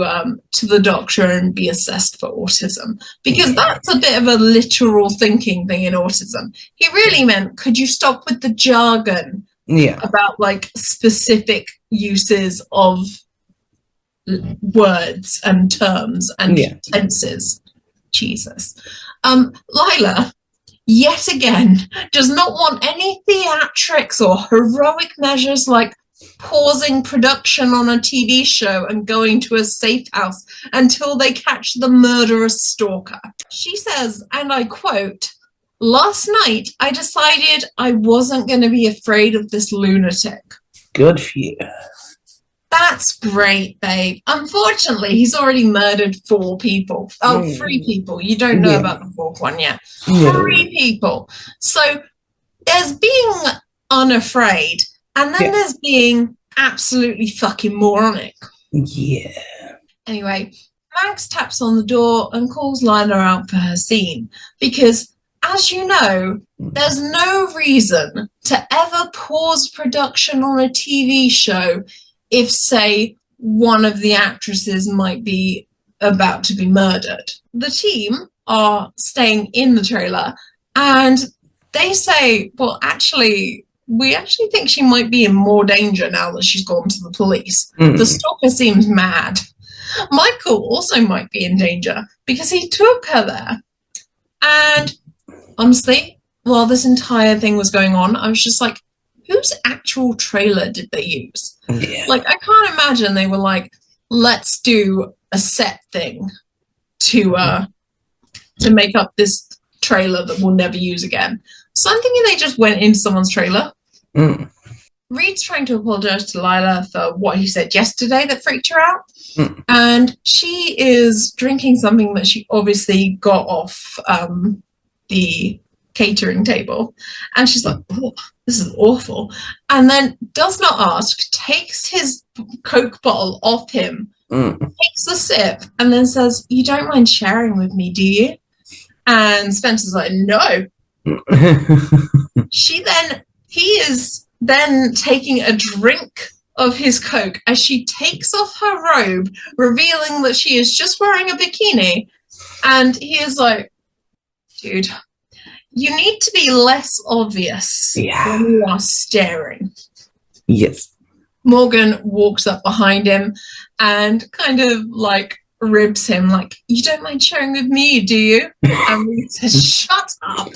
the doctor and be assessed for autism, because that's a bit of a literal thinking thing in autism. He really meant, could you stop with the jargon about like specific uses of words and terms and tenses? Jesus. Lila, yet again, does not want any theatrics or heroic measures like pausing production on a TV show and going to a safe house until they catch the murderous stalker. She says, and I quote, "Last night I decided I wasn't going to be afraid of this lunatic." Good for you. That's great, babe. Unfortunately, he's already murdered 4 people. Oh, 3 people. You don't know about the 4th one yet. 3 people. So there's being unafraid, and then there's being absolutely fucking moronic. Yeah. Anyway, Max taps on the door and calls Lila out for her scene because, as you know, there's no reason to ever pause production on a TV show if, say, one of the actresses might be about to be murdered. The team are staying in the trailer and they say, well, we actually think she might be in more danger now that she's gone to the police. The stalker seems mad. Michael also might be in danger because he took her there. And honestly, while this entire thing was going on, I was just like, whose actual trailer did they use? Yeah. Like, I can't imagine they were like, let's do a set thing to make up this trailer that we'll never use again. So I'm thinking they just went into someone's trailer. Reed's trying to apologize to Lila for what he said yesterday that freaked her out. And she is drinking something that she obviously got off the catering table. And she's like, oh, this is awful. And then does not ask, takes his Coke bottle off him, takes a sip, and then says, "You don't mind sharing with me, do you?" And Spencer's like, no. He is then taking a drink of his Coke as she takes off her robe, revealing that she is just wearing a bikini. And he is like, dude, you need to be less obvious when you are staring. Yes. Morgan walks up behind him and kind of like ribs him like, "You don't mind sharing with me, do you?" And Reed says, "Shut up."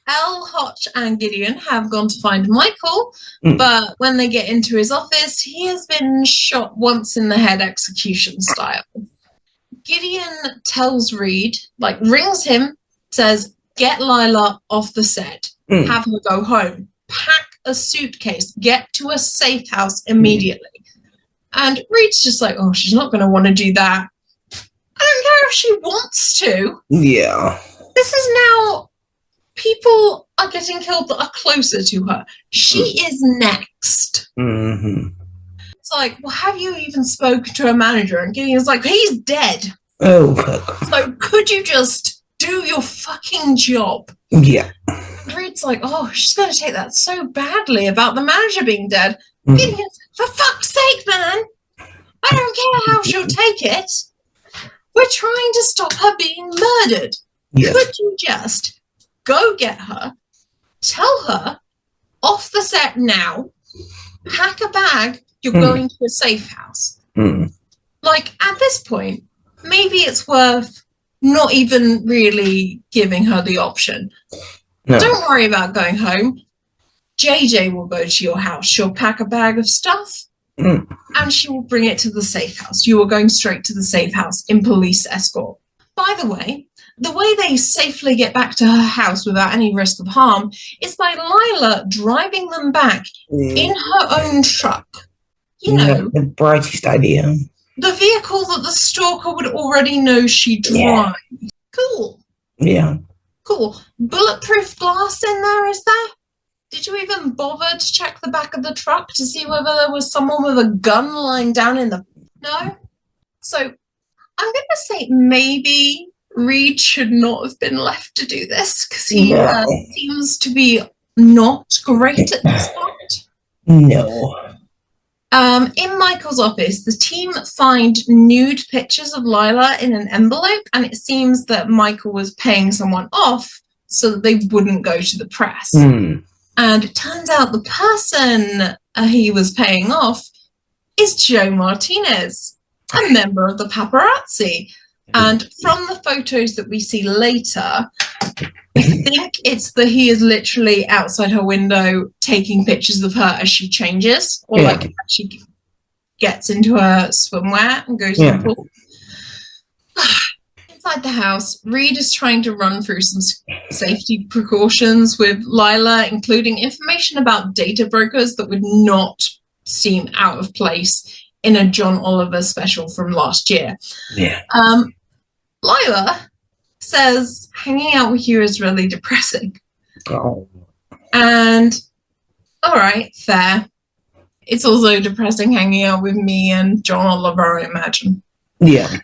Elle, Hotch and Gideon have gone to find Michael, but when they get into his office, he has been shot once in the head, execution style. Gideon tells Reed, like rings him, says, "Get Lila off the set, have her go home, pack a suitcase, get to a safe house immediately." And Reed's just like, oh, she's not going to want to do that. I don't care if she wants to. Yeah. This is now, people are getting killed that are closer to her. She is next. It's like, well, have you even spoken to a manager? And Gideon's like, he's dead. Oh, fuck. So could you just do your fucking job? Yeah. And Reed's like, oh, she's going to take that so badly about the manager being dead. Gideon's, for fuck's sake, man. I don't care how she'll take it. We're trying to stop her being murdered. Yes. Could you just go get her, tell her off the set now, pack a bag, you're going to a safe house. Like, at this point, maybe it's worth not even really giving her the option. No. Don't worry about going home. JJ will go to your house. She'll pack a bag of stuff and she will bring it to the safe house. You are going straight to the safe house in police escort. By the way they safely get back to her house without any risk of harm is by Lila driving them back in her own truck. You know, the brightest idea. The vehicle that the stalker would already know she drives. Yeah. Cool. Yeah. Cool. Bulletproof glass in there, is there? Did you even bother to check the back of the truck to see whether there was someone with a gun lying down in the... No? So, I'm going to say maybe Reed should not have been left to do this, because he seems to be not great at this point. No. In Michael's office, the team find nude pictures of Lila in an envelope, and it seems that Michael was paying someone off so that they wouldn't go to the press. And it turns out the person he was paying off is Joe Martinez, a member of the paparazzi. And from the photos that we see later, I think it's that he is literally outside her window taking pictures of her as she changes, or like she gets into her swimwear and goes to the pool. Inside the house, Reed is trying to run through some safety precautions with Lila, including information about data brokers that would not seem out of place in a John Oliver special from last year. Yeah. Lila says hanging out with you is really depressing. Oh. And all right, fair. It's also depressing hanging out with me and John Oliver, I imagine. Yeah.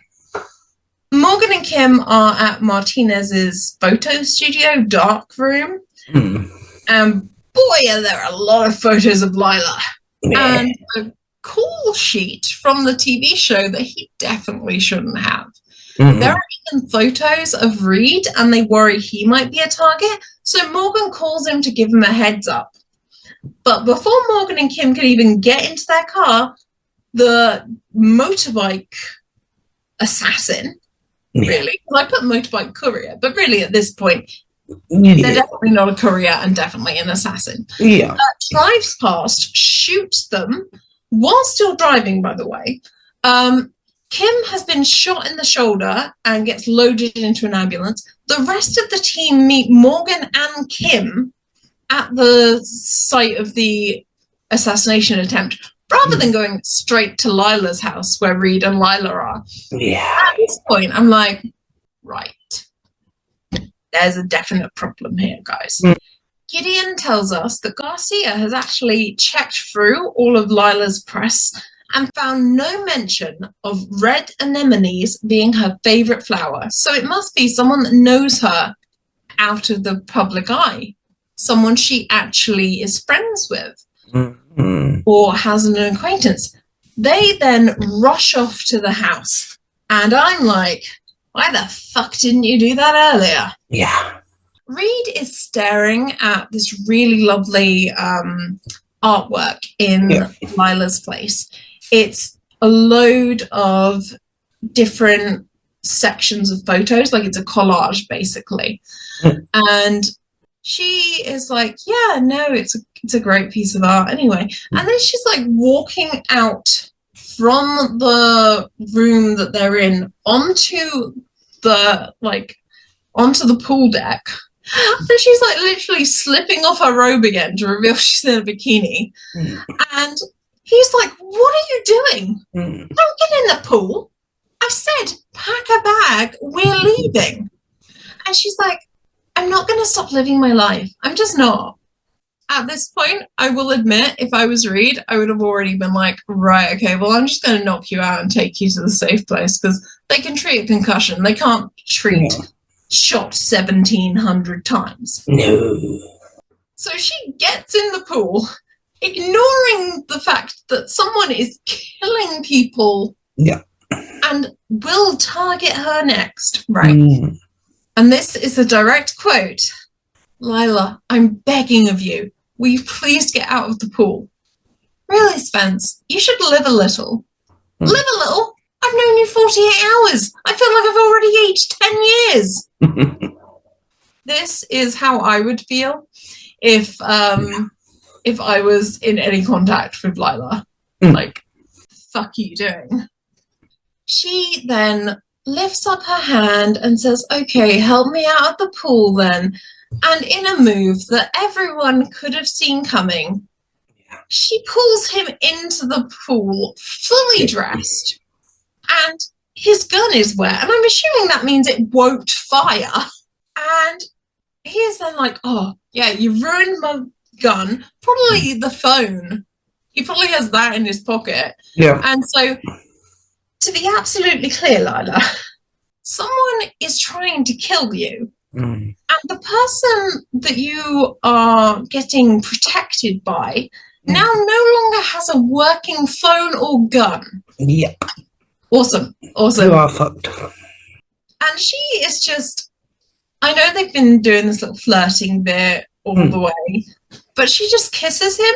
Morgan and Kim are at Martinez's photo studio dark room. And boy, are there a lot of photos of Lila. Yeah. And a call sheet from the TV show that he definitely shouldn't have. There are even photos of Reed, and they worry he might be a target. So Morgan calls him to give him a heads up. But before Morgan and Kim can even get into their car, the motorbike assassin, really, I put motorbike courier, but really at this point, they're definitely not a courier and definitely an assassin. Yeah. Drives past, shoots them, while still driving, by the way. Kim has been shot in the shoulder and gets loaded into an ambulance. The rest of the team meet Morgan and Kim at the site of the assassination attempt, rather than going straight to Lila's house where Reed and Lila are. Yeah. At this point, I'm like, right, there's a definite problem here, guys. Gideon tells us that Garcia has actually checked through all of Lila's press and found no mention of red anemones being her favorite flower. So it must be someone that knows her out of the public eye, someone she actually is friends with or has an acquaintance. They then rush off to the house, and I'm like, why the fuck didn't you do that earlier? Yeah. Reed is staring at this really lovely artwork in Lila's place. It's a load of different sections of photos, like it's a collage basically. And she is like, yeah, no, it's a great piece of art anyway. And then she's like walking out from the room that they're in onto the pool deck. And she's like literally slipping off her robe again to reveal she's in a bikini. And he's like, what are you doing? Don't get in the pool. I said, pack a bag. We're leaving. And she's like, I'm not going to stop living my life. I'm just not. At this point, I will admit, if I was Reed, I would have already been like, right, okay, well, I'm just going to knock you out and take you to the safe place because they can treat a concussion. They can't treat shot 1,700 times. No. So she gets in the pool, ignoring the fact that someone is killing people and will target her next, right? And this is a direct quote. Lila, I'm begging of you, will you please get out of the pool? Really, Spence, you should live a little. Live a little? I've known you 48 hours. I feel like I've already aged 10 years. This is how I would feel if I was in any contact with Lila. Like, fuck you doing? She then lifts up her hand and says, okay, help me out of the pool then. And in a move that everyone could have seen coming, she pulls him into the pool fully dressed. And his gun is wet. And I'm assuming that means it won't fire. And he is then like, oh, yeah, you ruined my gun. Probably the phone. He probably has that in his pocket. Yeah. And so, to be absolutely clear, Lila, someone is trying to kill you. And the person that you are getting protected by now no longer has a working phone or gun. Yeah. Awesome. You are fucked. And she is just, I know they've been doing this little flirting bit all the way, but she just kisses him.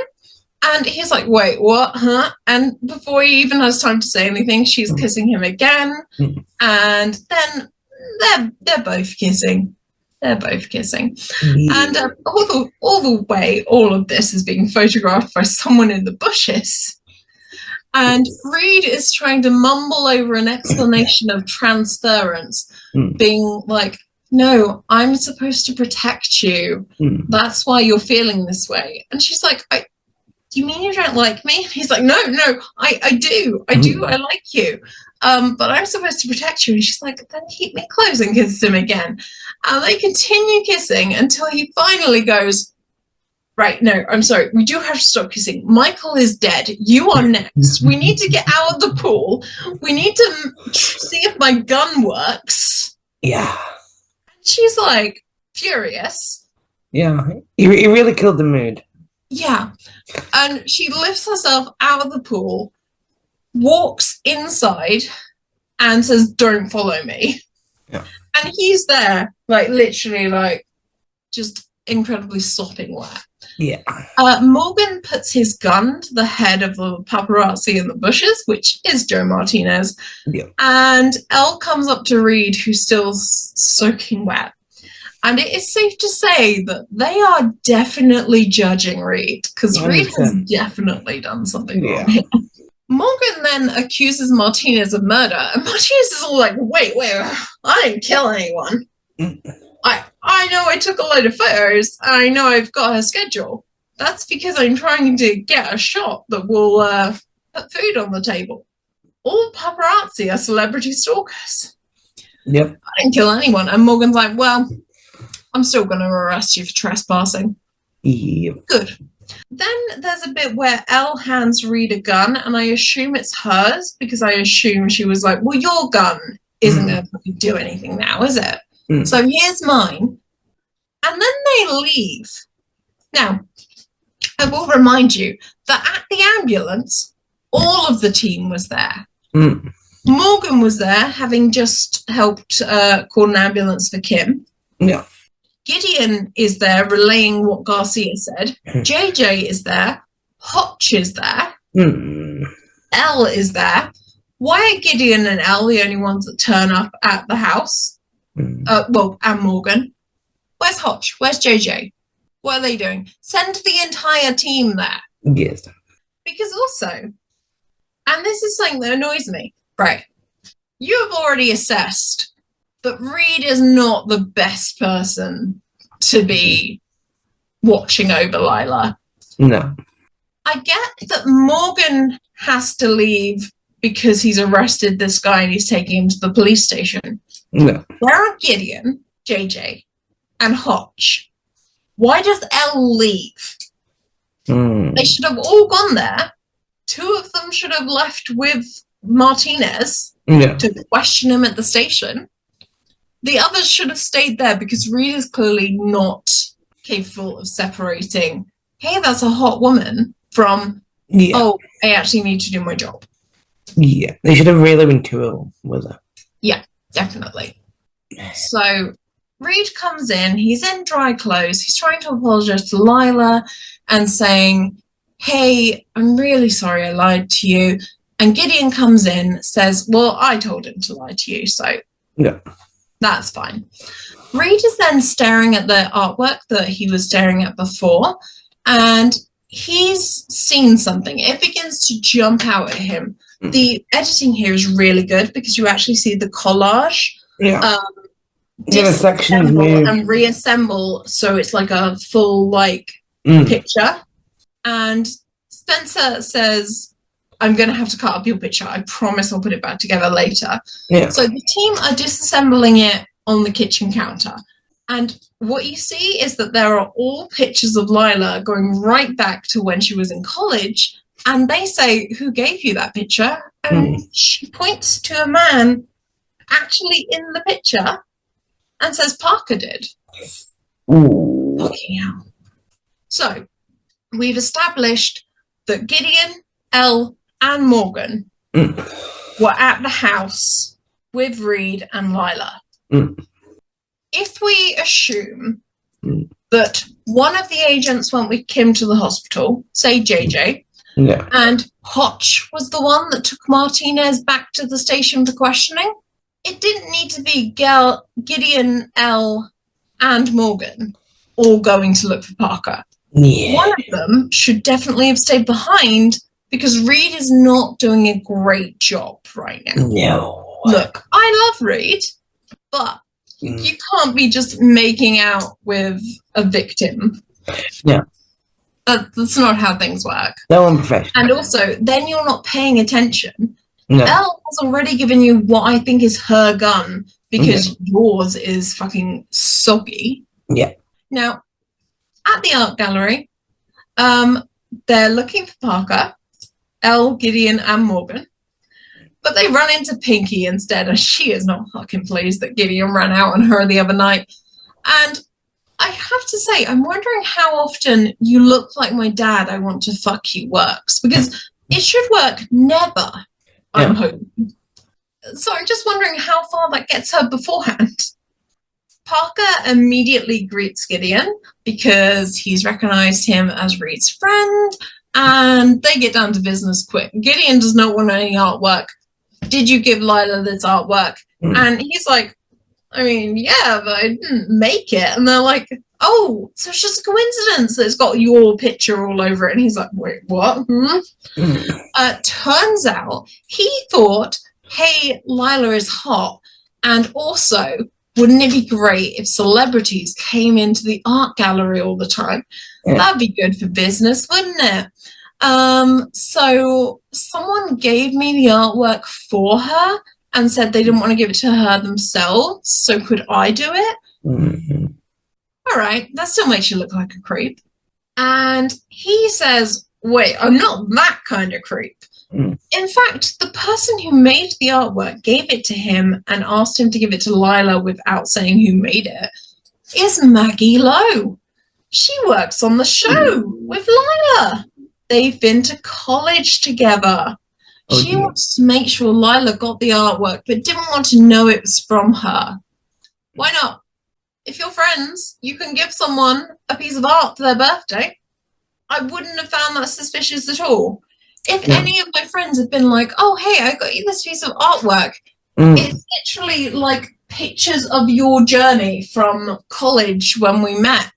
And he's like, wait, what? Huh? And before he even has time to say anything, she's kissing him again. And then they're both kissing. They're both kissing. Yeah. And all the way, all of this is being photographed by someone in the bushes. And Reed is trying to mumble over an explanation of transference, being like, no, I'm supposed to protect you. That's why you're feeling this way. And she's like, you mean you don't like me? And he's like, no, I do. I like you. But I'm supposed to protect you. And she's like, then keep me close, and kisses him again. And they continue kissing until he finally goes, right, no, I'm sorry. We do have to stop kissing. Michael is dead. You are next. We need to get out of the pool. We need to see if my gun works. Yeah. She's like, furious. Yeah. He really killed the mood. Yeah. And she lifts herself out of the pool, walks inside, and says, don't follow me. Yeah. And he's there, like, literally, like, just incredibly sopping wet. Yeah. Morgan puts his gun to the head of the paparazzi in the bushes, which is Joe Martinez. Yeah. And Elle comes up to Reed, who's still soaking wet. And it is safe to say that they are definitely judging Reed, because Reed has definitely done something wrong here. Morgan then accuses Martinez of murder, and Martinez is all like, wait, I didn't kill anyone. I know I took a load of photos, and I know I've got her schedule. That's because I'm trying to get a shot that will put food on the table. All paparazzi are celebrity stalkers. Yep. I didn't kill anyone. And Morgan's like, well, I'm still going to arrest you for trespassing. Yep. Good. Then there's a bit where Elle hands Reed a gun, and I assume it's hers, because I assume she was like, well, your gun isn't going to do anything now, is it? So here's mine. And then they leave. Now, I will remind you that at the ambulance, all of the team was there. Morgan was there, having just helped call an ambulance for Kim. Yeah. Gideon is there, relaying what Garcia said. JJ is there. Hotch is there. Elle is there. Why are Gideon and Elle the only ones that turn up at the house? And Morgan. Where's Hotch? Where's JJ? What are they doing? Send the entire team there. Yes. Because also, and this is something that annoys me, right? You have already assessed that Reed is not the best person to be watching over Lila. No. I get that Morgan has to leave because he's arrested this guy and he's taking him to the police station. No. Where are Gideon, JJ, and Hotch? Why does Elle leave? They should have all gone there. Two of them should have left with Martinez to question him at the station. The others should have stayed there, because Reed is clearly not capable of separating, hey, that's a hot woman, from, oh, I actually need to do my job. Yeah, they should have really been cool with it. Yeah, definitely. So Reed comes in, he's in dry clothes, he's trying to apologize to Lila and saying, hey, I'm really sorry I lied to you. And Gideon comes in, says, well, I told him to lie to you, so that's fine. Reed is then staring at the artwork that he was staring at before, and he's seen something. It begins to jump out at him. The editing here is really good, because you actually see the collage. Disassemble and reassemble, so it's like a full picture. And Spencer says, I'm going to have to cut up your picture. I promise I'll put it back together later. So the team are disassembling it on the kitchen counter. And what you see is that there are all pictures of Lila going right back to when she was in college. And they say, who gave you that picture? And she points to a man actually in the picture and says Parker did. Fucking hell. So we've established that Gideon, Elle, and Morgan were at the house with Reed and Lila. If we assume that one of the agents went with Kim to the hospital, say JJ, and Hotch was the one that took Martinez back to the station for questioning, it didn't need to be Gideon, Elle, and Morgan all going to look for Parker. Yeah. One of them should definitely have stayed behind because Reed is not doing a great job right now. No. Look, I love Reed, but you can't be just making out with a victim. Yeah. That's not how things work. No unprofessional. And also, then you're not paying attention. No. Elle has already given you what I think is her gun because yours is fucking soggy. Yeah. Now, at the art gallery, they're looking for Parker, Elle, Gideon, and Morgan. But they run into Pinky instead, and she is not fucking pleased that Gideon ran out on her the other night. And I have to say, I'm wondering how often "you look like my dad, I want to fuck you" works, because it should work never, I'm hoping. So I'm just wondering how far that gets her beforehand. Parker immediately greets Gideon because he's recognized him as Reed's friend, and they get down to business quick. Gideon does not want any artwork. Did you give Lila this artwork? And he's like, I mean, yeah, but I didn't make it. And they're like, oh, so it's just a coincidence that it's got your picture all over it. And he's like, wait, what? Turns out he thought, hey, Lila is hot. And also, wouldn't it be great if celebrities came into the art gallery all the time? Yeah. That'd be good for business, wouldn't it? So someone gave me the artwork for her and said they didn't want to give it to her themselves, so could I do it? All right, that still makes you look like a creep. And he says, wait, I'm not that kind of creep. In fact, the person who made the artwork gave it to him and asked him to give it to Lila without saying who made it is Maggie Lowe. She works on the show with Lila. They've been to college together. She wants to make sure Lila got the artwork, but didn't want to know it was from her. Why not? If you're friends, you can give someone a piece of art for their birthday. I wouldn't have found that suspicious at all. If any of my friends had been like, oh, hey, I got you this piece of artwork, it's literally like pictures of your journey from college when we met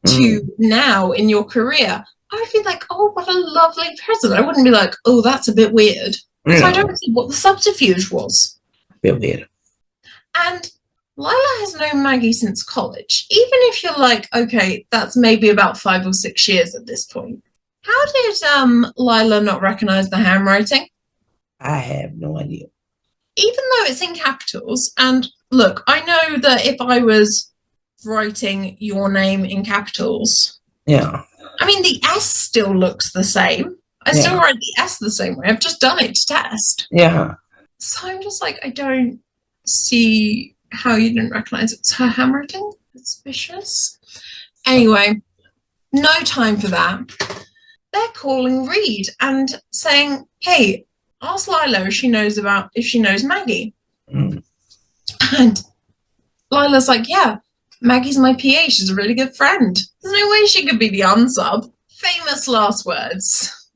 to now in your career, I'd be like, oh, what a lovely present. I wouldn't be like, oh, that's a bit weird. So I don't see what the subterfuge was. A bit weird. And Lila has known Maggie since college. Even if you're like, okay, that's maybe about 5 or 6 years at this point. How did Lila not recognize the handwriting? I have no idea. Even though it's in capitals, and look, I know that if I was writing your name in capitals, I mean, the S still looks the same. I still write the S the same way. I've just done it to test. Yeah. So I'm just like, I don't see how you didn't recognize it's her handwriting. Suspicious. Anyway, no time for that. They're calling Reed and saying, hey, ask Lila if she knows Maggie. And Lila's like, yeah, Maggie's my PA. She's a really good friend. There's no way she could be the unsub. Famous last words.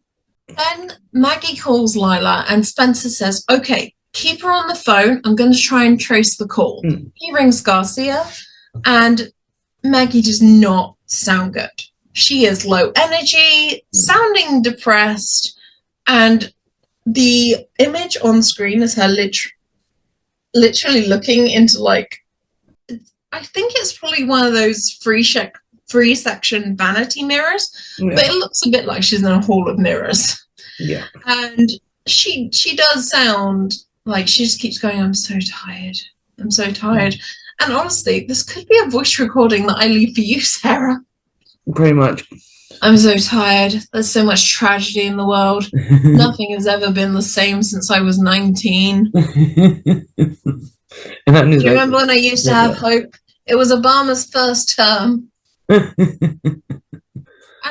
Then Maggie calls Lila and Spencer says, okay, keep her on the phone. I'm going to try and trace the call. He rings Garcia and Maggie does not sound good. She is low energy, sounding depressed, and the image on screen is her literally looking into, like, I think it's probably one of those free section vanity mirrors, but it looks a bit like she's in a hall of mirrors. Yeah. And she does sound like she just keeps going, I'm so tired. I'm so tired. And honestly, this could be a voice recording that I leave for you, Sara. Pretty much. I'm so tired. There's so much tragedy in the world. Nothing has ever been the same since I was 19. Do you remember when I used to have hope? It was Obama's first term. And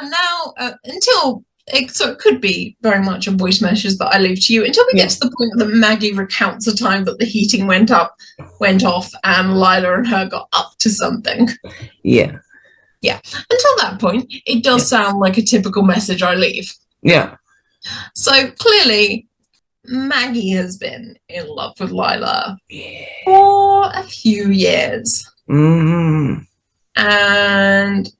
now, so it could be very much a voice message that I leave to you until we get to the point that Maggie recounts a time that the heating went off, and Lila and her got up to something. Yeah. Yeah. Until that point, it does sound like a typical message I leave. Yeah. So clearly, Maggie has been in love with Lila for a few years. Mm-hmm. And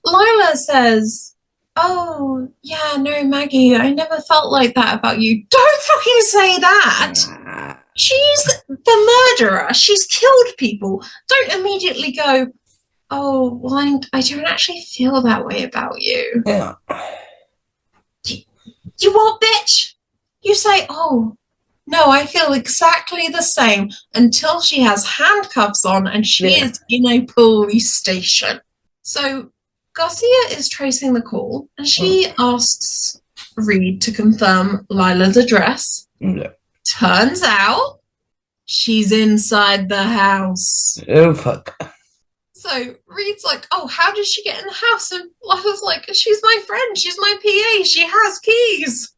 Lila says, oh, yeah, no, Maggie, I never felt like that about you. Don't fucking say that. She's the murderer. She's killed people. Don't immediately go, oh, well, I don't actually feel that way about you. Yeah. You what, bitch? You say, oh, no, I feel exactly the same, until she has handcuffs on and she is in a police station. So Garcia is tracing the call and she asks Reed to confirm Lila's address. Turns out she's inside the house. Oh, fuck. So Reed's like, oh, how did she get in the house? And Lila's like, she's my friend. She's my PA. She has keys.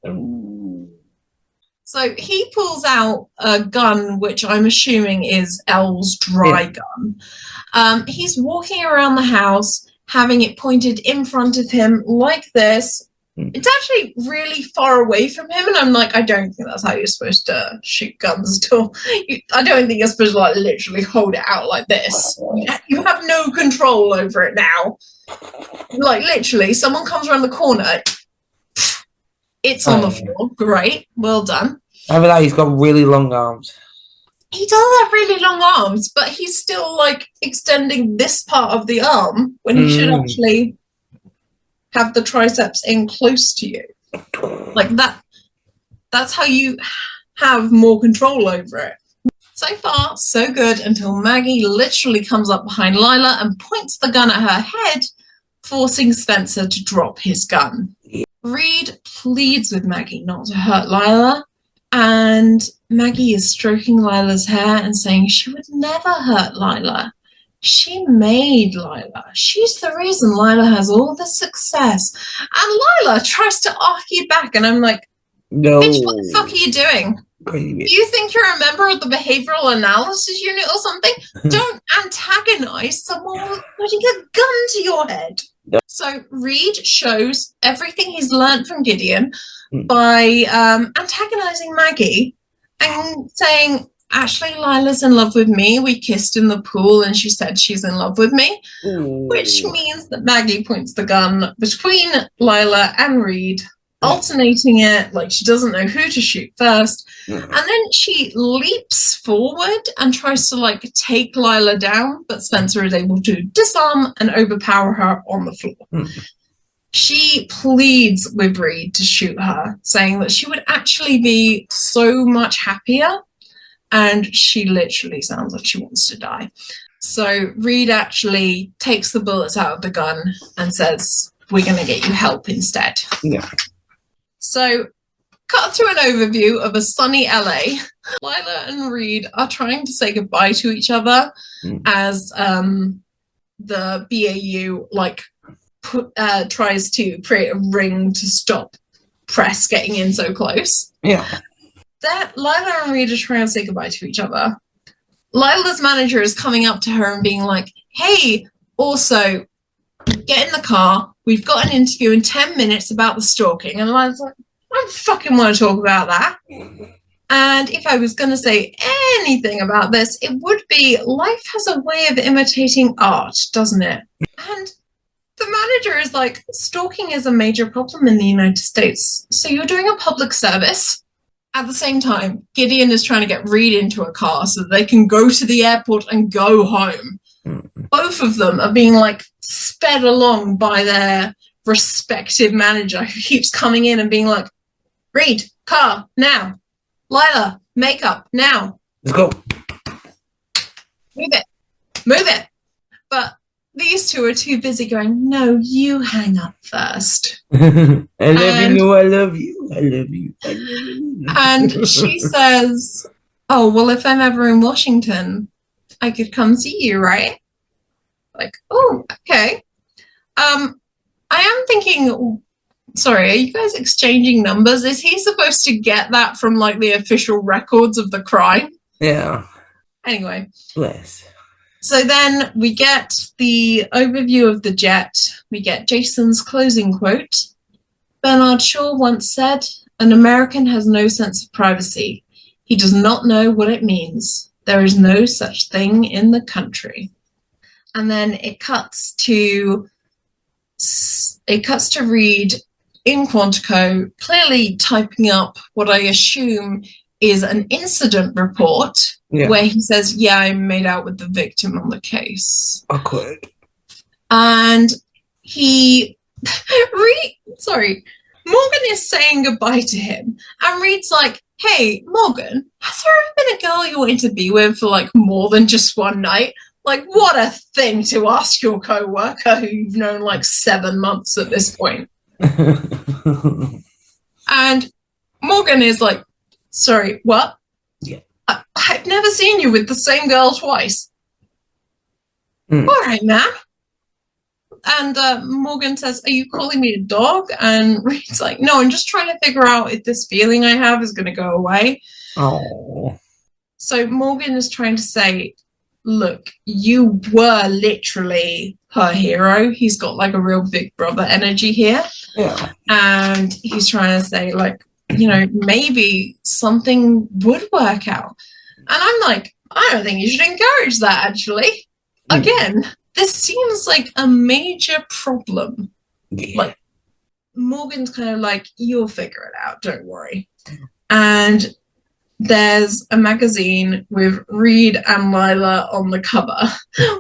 So he pulls out a gun, which I'm assuming is Elle's dry gun. He's walking around the house, having it pointed in front of him like this. It's actually really far away from him, and I'm like, I don't think that's how you're supposed to shoot guns at all. I don't think you're supposed to, like, literally hold it out like this. You have no control over it now. Like, literally, someone comes around the corner, it's on the floor. Great, well done. I feel like he's got really long arms. He does have really long arms, but he's still, like, extending this part of the arm when he should actually have the triceps in close to you. Like that. That's how you have more control over it. So far, so good, until Maggie literally comes up behind Lila and points the gun at her head, forcing Spencer to drop his gun. Reed pleads with Maggie not to hurt Lila, and Maggie is stroking Lila's hair and saying she would never hurt Lila. She made Lila. She's the reason Lila has all the success. And Lila tries to argue back, and I'm like, no. Bitch, what the fuck are you doing? Do you think you're a member of the behavioral analysis unit or something? Don't antagonize someone putting a gun to your head. No. So Reed shows everything he's learned from Gideon by antagonizing Maggie and saying, actually, Lila's in love with me. We kissed in the pool and she said she's in love with me. Ooh. Which means that Maggie points the gun between Lila and Reed, alternating it like she doesn't know who to shoot first. And then she leaps forward and tries to, like, take Lila down, but Spencer is able to disarm and overpower her on the floor. She pleads with Reed to shoot her, saying that she would actually be so much happier. And she literally sounds like she wants to die. So Reed actually takes the bullets out of the gun and says, we're going to get you help instead. Yeah. So cut to an overview of a sunny LA. Lila and Reed are trying to say goodbye to each other as the BAU tries to create a ring to stop press getting in so close. Yeah. Lila and Reed are trying to say goodbye to each other. Lila's manager is coming up to her and being like, hey, also, get in the car. We've got an interview in 10 minutes about the stalking. And Lila's like, I don't fucking want to talk about that. And if I was going to say anything about this, it would be life has a way of imitating art, doesn't it? And the manager is like, stalking is a major problem in the United States. So you're doing a public service. At the same time, Gideon is trying to get Reed into a car so that they can go to the airport and go home. Both of them are being, like, sped along by their respective manager who keeps coming in and being like, Reed, car, now. Lila, makeup, now. Let's go. Move it. But these two are too busy going, no, you hang up first. I love you. And she says, oh, well, if I'm ever in Washington, I could come see you, right? Like, oh, okay. I am thinking, sorry, are you guys exchanging numbers? Is he supposed to get that from, like, the official records of the crime? Yeah. Anyway. Bless. So then we get the overview of the jet. We get Jason's closing quote. Bernard Shaw once said, an American has no sense of privacy. He does not know what it means. there is no such thing in the country. And then it cuts to Reed in Quantico, clearly typing up what I assume is an incident report, where he says, yeah, I made out with the victim on the case. Awkward. And Morgan is saying goodbye to him, and Reed's like, hey, Morgan, has there ever been a girl you wanted to be with for like more than just one night? Like, what a thing to ask your co-worker who you've known like 7 months at this point. And Morgan is like, sorry, what? Yeah. I've never seen you with the same girl twice. All right, man. And Morgan says, are you calling me a dog? And Reed's like, no, I'm just trying to figure out if this feeling I have is going to go away. Oh. So Morgan is trying to say, look, you were literally her hero. He's got like a real big brother energy here. Yeah. And he's trying to say, like, you know, maybe something would work out. And I'm like, I don't think you should encourage that, actually. Again, this seems like a major problem. Yeah. Like, Morgan's kind of like, you'll figure it out, don't worry. And there's a magazine with Reed and Lila on the cover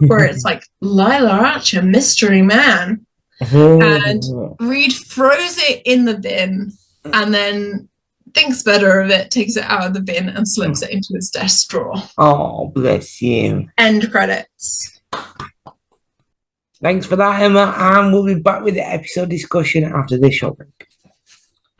where it's like, Lila Archer, mystery man. And Reed throws it in the bin and then thinks better of it, takes it out of the bin and slips it into his desk drawer. Oh, bless you. End credits. Thanks for that, Emma, and we'll be back with the episode discussion after this short break.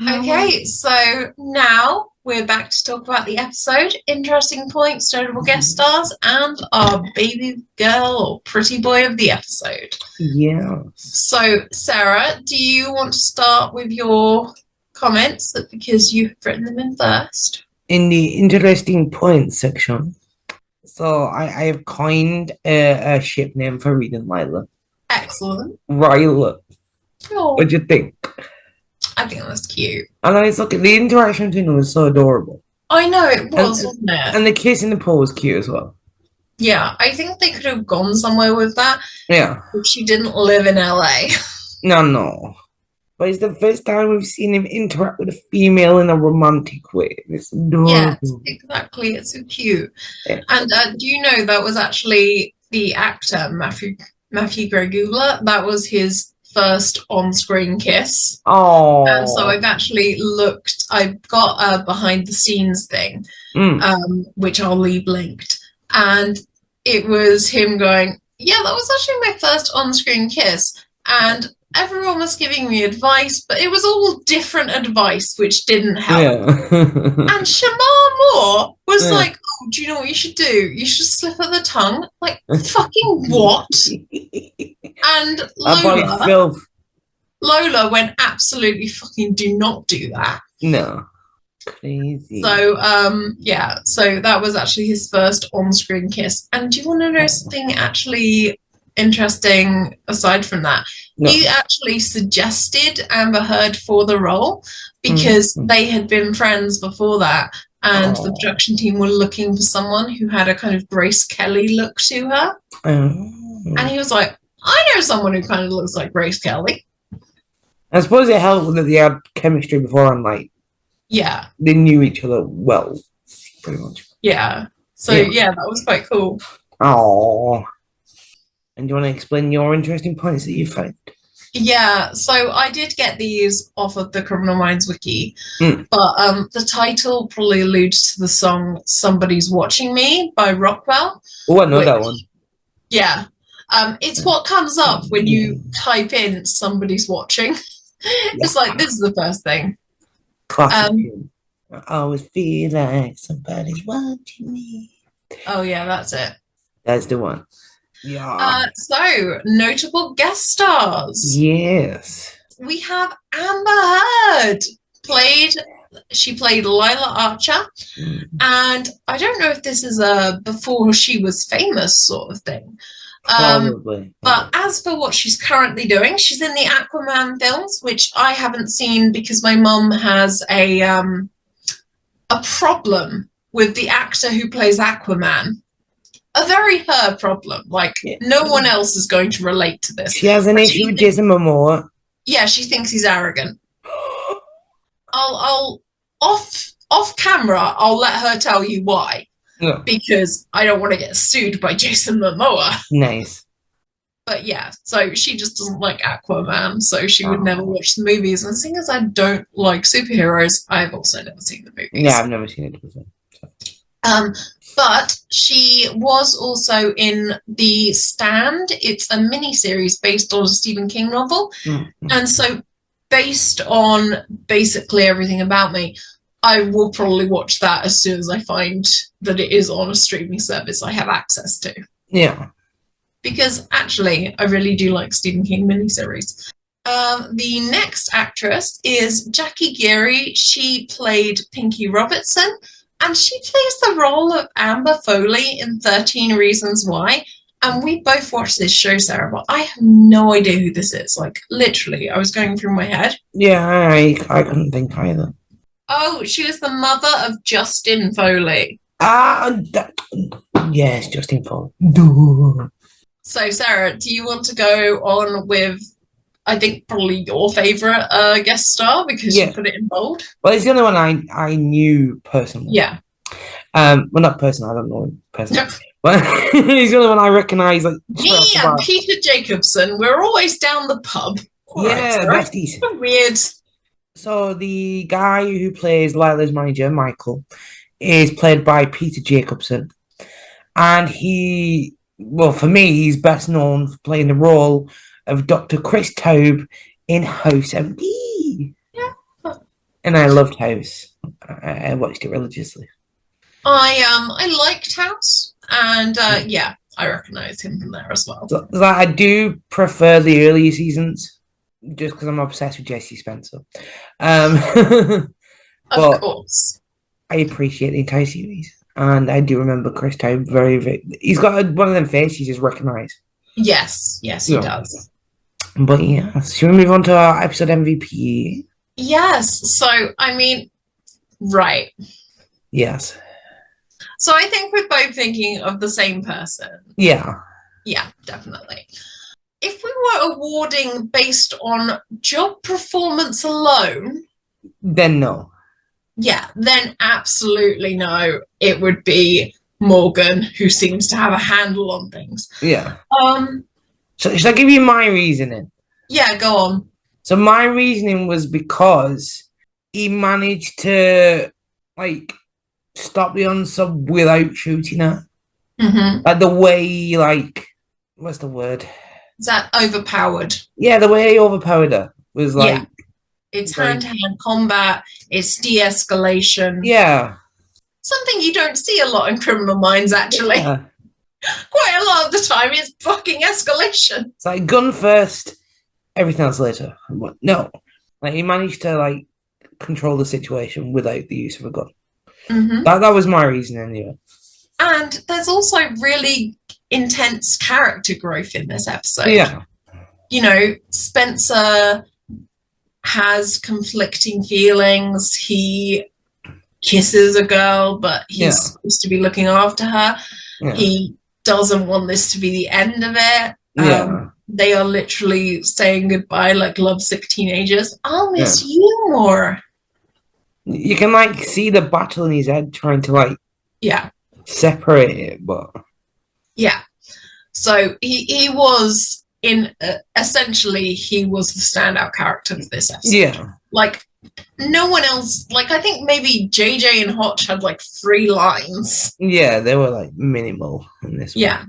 Okay, so now we're back to talk about the episode, interesting points, notable guest stars, and our baby girl or pretty boy of the episode. Yeah. So, Sarah, do you want to start with your comments because you've written them in first? In the interesting points section, so I have coined a ship name for Reed and Lila. Excellent. Ryla. Oh, What do you think? I think that's cute. And I was looking, the interaction between them was so adorable. I know it was, wasn't it? And the kiss in the pool was cute as well. Yeah, I think they could have gone somewhere with that. Yeah. If she didn't live in LA. No. But it's the first time we've seen him interact with a female in a romantic way. It's adorable. Yes, exactly. It's so cute. Yeah. And do you know that was actually the actor, Matthew Gregula? That was his first on-screen kiss. Oh. And so I've got a behind-the-scenes thing, which I'll leave linked. And it was him going, yeah, that was actually my first on-screen kiss. And everyone was giving me advice, but it was all different advice, which didn't help. Yeah. And Shamar Moore was like, oh, do you know what you should do? You should slip at the tongue. Like, fucking what? And Lola went, absolutely fucking do not do that. No. Crazy. So, so that was actually his first on-screen kiss. And do you want to know something actually interesting aside from that? No. He actually suggested Amber Heard for the role because they had been friends before that, and the production team were looking for someone who had a kind of Grace Kelly look to her. And he was like, I know someone who kind of looks like Grace Kelly. I suppose it helped that they had chemistry before, and like, yeah, they knew each other well, pretty much. Yeah. So yeah, that was quite cool. Oh. And do you want to explain your interesting points that you found? Yeah, so I did get these off of the Criminal Minds wiki, but the title probably alludes to the song Somebody's Watching Me by Rockwell. Oh, I know that one. Yeah. It's what comes up when you type in Somebody's Watching. It's like, this is the first thing. Classic. I always feel like somebody's watching me. Oh, yeah, that's it. That's the one. Yeah. So, notable guest stars. Yes. We have Amber Heard. She played Lila Archer. And I don't know if this is a before she was famous sort of thing. Probably. But as for what she's currently doing, she's in the Aquaman films, which I haven't seen because my mum has a problem with the actor who plays Aquaman. A very her problem. Like, no one else is going to relate to this. She has an issue with Jason Momoa. Yeah, she thinks he's arrogant. I'll off camera, I'll let her tell you why. Yeah. Because I don't want to get sued by Jason Momoa. Nice. But yeah, so she just doesn't like Aquaman, so she would never watch the movies. And seeing as I don't like superheroes, I've also never seen the movies. Yeah, I've never seen it before. So. But she was also in The Stand. It's a mini-series based on a Stephen King novel. Mm-hmm. And so based on basically everything about me, I will probably watch that as soon as I find that it is on a streaming service I have access to. Yeah. Because actually, I really do like Stephen King miniseries. The next actress is Jackie Geary. She played Pinky Robertson, and she plays the role of Amber Foley in 13 Reasons Why. And we both watched this show, Sarah, but I have no idea who this is. Like, literally, I was going through my head. Yeah, I couldn't think either. Oh, she was the mother of Justin Foley. Yes, Justin Foley. Duh. So, Sarah, do you want to go on with, I think, probably your favourite guest star, because you put it in bold? Well, it's the only one I knew personally. Yeah. Well, not personally, I don't know him personally. But he's the only one I recognise. Like, me and Peter Jacobson, we're always down the pub. Besties. Weird. So the guy who plays Lila's manager, Michael, is played by Peter Jacobson. And for me, he's best known for playing the role of Dr. Chris Taube in House MD. Yeah. And I loved House. I watched it religiously. I liked House, and I recognise him from there as well. So, I do prefer the earlier seasons, just because I'm obsessed with Jesse Spencer. Of course. I appreciate the entire series. And I do remember Chris Taube very, very... He's got one of them faces you just recognise. Yes, he does. But yeah, should we move on to our episode MVP? Yes, so, I mean, right. Yes. So I think we're both thinking of the same person. Yeah. Yeah, definitely. If we were awarding based on job performance alone... Then no. Yeah, then absolutely no. It would be Morgan, who seems to have a handle on things. Yeah. So should I give you my reasoning? Yeah, go on. So my reasoning was because he managed to stop the unsub without shooting her. Mm-hmm. Like the way what's the word? Is that overpowered? Yeah, the way he overpowered her was like... Yeah. It's hand-to-hand combat. It's de-escalation. Yeah. Something you don't see a lot in Criminal Minds, actually. Yeah. Quite a lot of the time, it's fucking escalation. It's like gun first, everything else later. No. He managed to, control the situation without the use of a gun. Mm-hmm. That was my reason, anyway. And there's also really intense character growth in this episode. Yeah. You know, Spencer has conflicting feelings. He kisses a girl, but he's supposed to be looking after her. Yeah. He doesn't want this to be the end of it. They are literally saying goodbye like lovesick teenagers. I'll miss you more. You can see the battle in his head trying to separate it, but so he was essentially he was the standout character of this episode. Yeah. No one else, I think maybe JJ and Hotch had 3 lines. Yeah, they were minimal in this one. Yeah.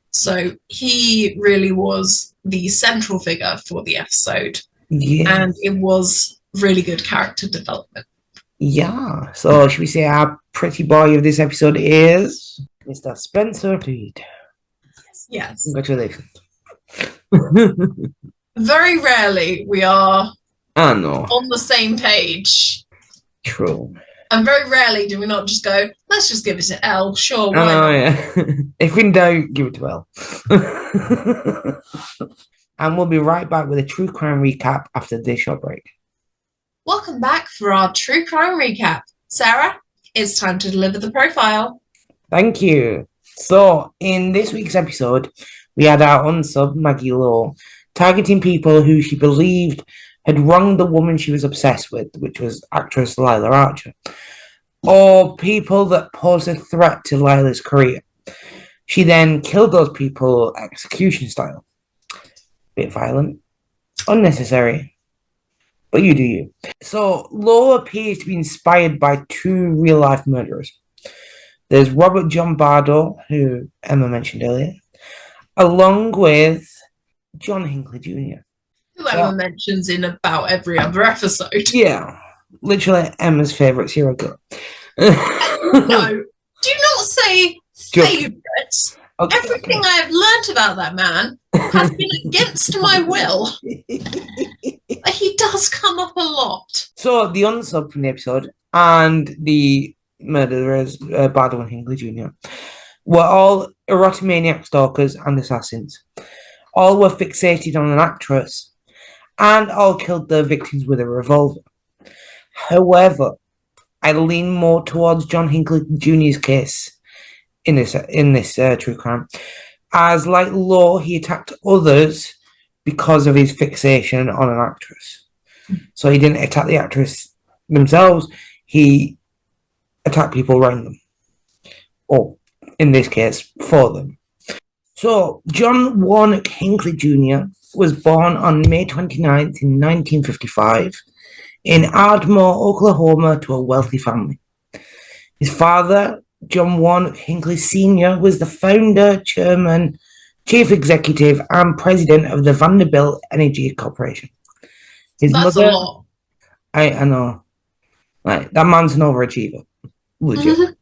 So he really was the central figure for the episode. Yeah. And it was really good character development. Yeah. So should we say our pretty boy of this episode is Mr. Spencer Reid? Yes. Congratulations. Very rarely we are on the same page. True. And very rarely do we not just go, let's just give it to L. Sure, why not? Yeah. If in doubt, give it to L. And we'll be right back with a true crime recap after this short break. Welcome back for our true crime recap. Sarah, it's time to deliver the profile. Thank you. So, in this week's episode, we had our unsub, Maggie Lowe, targeting people who she believed had wronged the woman she was obsessed with, which was actress Lila Archer, or people that posed a threat to Lila's career. She then killed those people execution style. Bit violent, unnecessary, but you do you. So, Lowe appears to be inspired by two real-life murderers. There's Robert John Bardo, who Emma mentioned earlier, along with John Hinckley Jr. Who Emma mentions in about every other episode. Yeah, literally Emma's favourite serial killer. No, do not say favourite. Okay, everything I have learnt about that man has been against my will. He does come up a lot. So, the unsub from the episode and the murderers, Bardo and Hinckley Jr., were all erotomaniac stalkers and assassins. All were fixated on an actress, and all killed their victims with a revolver. However, I lean more towards John Hinckley Jr.'s case in this true crime, as like Lowe, he attacked others because of his fixation on an actress. So he didn't attack the actress themselves; he attacked people around them, or in this case, for them. So John Warnock Hinckley Jr. was born on May 29th in 1955 in Ardmore, Oklahoma, to a wealthy family. His father, John Warnock Hinckley Sr., was the founder, chairman, chief executive, and president of the Vanderbilt Energy Corporation. That's mother, a lot. I know. Right, that man's an overachiever. Legit.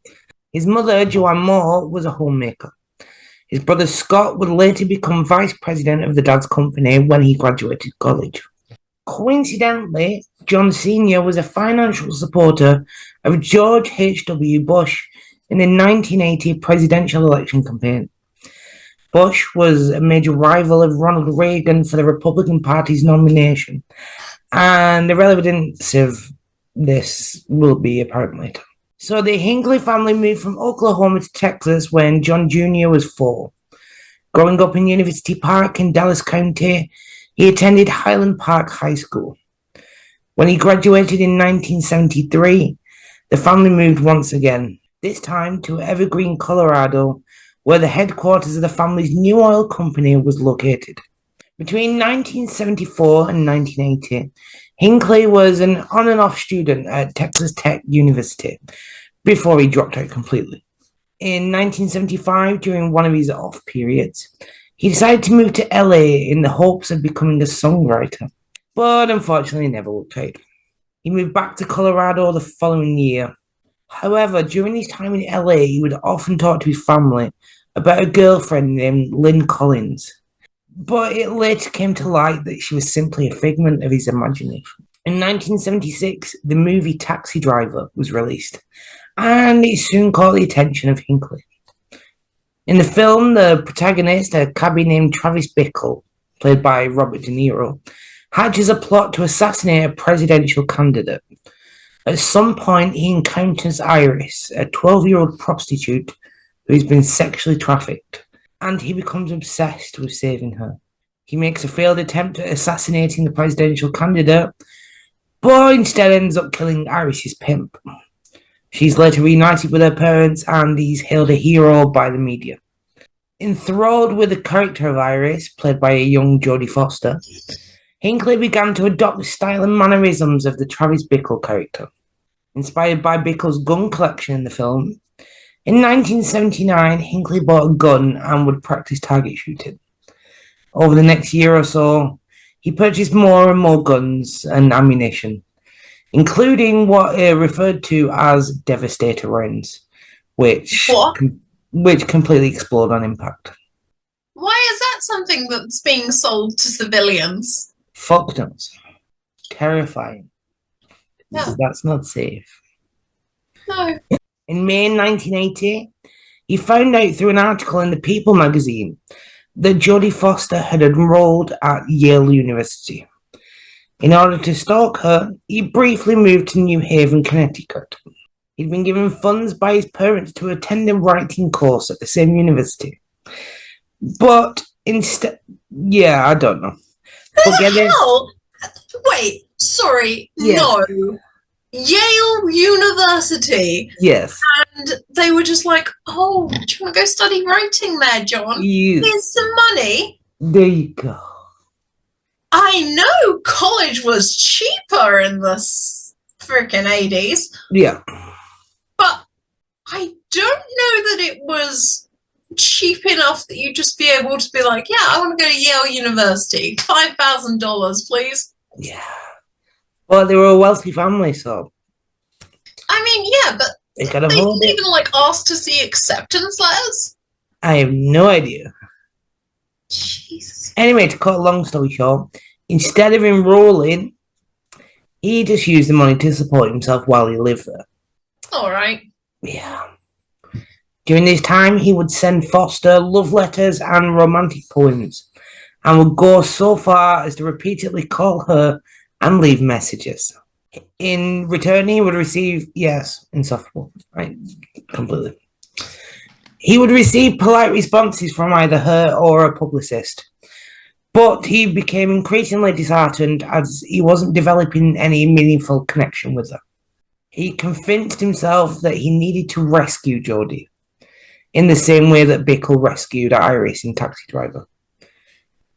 His mother, Joanne Moore, was a homemaker. His brother Scott would later become vice president of the dad's company when he graduated college. Coincidentally, John Sr. was a financial supporter of George H.W. Bush in the 1980 presidential election campaign. Bush was a major rival of Ronald Reagan for the Republican Party's nomination, and the relevance of this will be apparent later. So the Hinckley family moved from Oklahoma to Texas when John Jr. was 4. Growing up in University Park in Dallas County, he attended Highland Park High School. When he graduated in 1973, the family moved once again, this time to Evergreen, Colorado, where the headquarters of the family's new oil company was located. Between 1974 and 1980, Hinckley was an on and off student at Texas Tech University before he dropped out completely. In 1975, during one of his off periods, he decided to move to LA in the hopes of becoming a songwriter, but unfortunately never worked out. He moved back to Colorado the following year. However, during his time in LA, he would often talk to his family about a girlfriend named Lynn Collins. But it later came to light that she was simply a figment of his imagination. In 1976, the movie Taxi Driver was released, and it soon caught the attention of Hinckley. In the film, the protagonist, a cabbie named Travis Bickle, played by Robert De Niro, hatches a plot to assassinate a presidential candidate. At some point, he encounters Iris, a 12-year-old prostitute who has been sexually trafficked, and he becomes obsessed with saving her. He makes a failed attempt at assassinating the presidential candidate, but instead ends up killing Iris's pimp. She's later reunited with her parents, and he's hailed a hero by the media. Enthralled with the character of Iris, played by a young Jodie Foster, Hinckley began to adopt the style and mannerisms of the Travis Bickle character. Inspired by Bickle's gun collection in the film, in 1979, Hinckley bought a gun and would practice target shooting. Over the next year or so, he purchased more and more guns and ammunition, including what are referred to as Devastator rounds, which completely explode on impact. Why is that something that's being sold to civilians? Fuck knows. Terrifying. Yeah. That's not safe. No. In May 1980, he found out through an article in the People magazine that Jodie Foster had enrolled at Yale University. In order to stalk her, he briefly moved to New Haven, Connecticut. He'd been given funds by his parents to attend a writing course at the same university. But instead, yeah, I don't know. What the hell? Wait, sorry, yes. no. Yale University. Yes. And they were just like, oh, do you want to go study writing there, John? Yes. Here's some money. There you go. I know college was cheaper in the freaking 80s. Yeah. But I don't know that it was cheap enough that you'd just be able to be like, yeah, I want to go to Yale University. $5,000, please. Yeah. Well, they were a wealthy family, so. I mean, yeah, but they didn't even like ask to see acceptance letters. I have no idea. Jesus. Anyway, to cut a long story short, instead of enrolling, he just used the money to support himself while he lived there. All right. Yeah. During this time, he would send Foster love letters and romantic poems, and would go so far as to repeatedly call her and leave messages. In return, he would receive, yes, insufferable, right, completely. He would receive polite responses from either her or a publicist, but he became increasingly disheartened as he wasn't developing any meaningful connection with her. He convinced himself that he needed to rescue Jodie, in the same way that Bickle rescued Iris in Taxi Driver.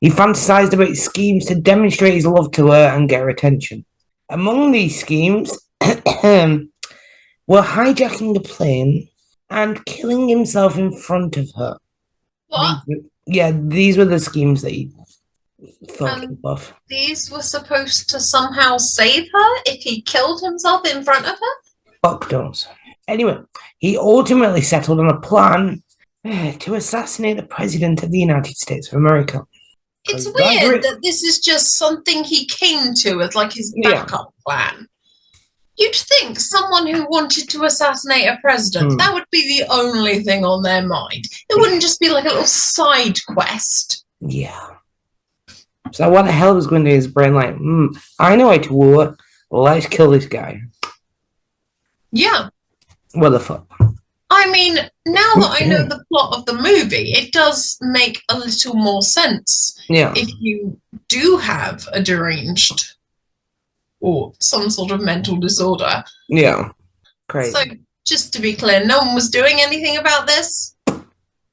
He fantasized about schemes to demonstrate his love to her and get her attention. Among these schemes were hijacking the plane and killing himself in front of her. What? These were the schemes that he thought of. These were supposed to somehow save her if he killed himself in front of her? Fuck knows. Anyway, he ultimately settled on a plan to assassinate the President of the United States of America. It's weird that this is just something he came to as like his backup plan. You'd think someone who wanted to assassinate a president, that would be the only thing on their mind. It wouldn't just be like a little side quest. Yeah. So what the hell was going to his brain like, I know how to war, let's kill this guy. Yeah. What the fuck? I mean, now that I know the plot of the movie, it does make a little more sense. Yeah. If you do have a deranged or some sort of mental disorder. Yeah. Crazy. So, just to be clear, no one was doing anything about this?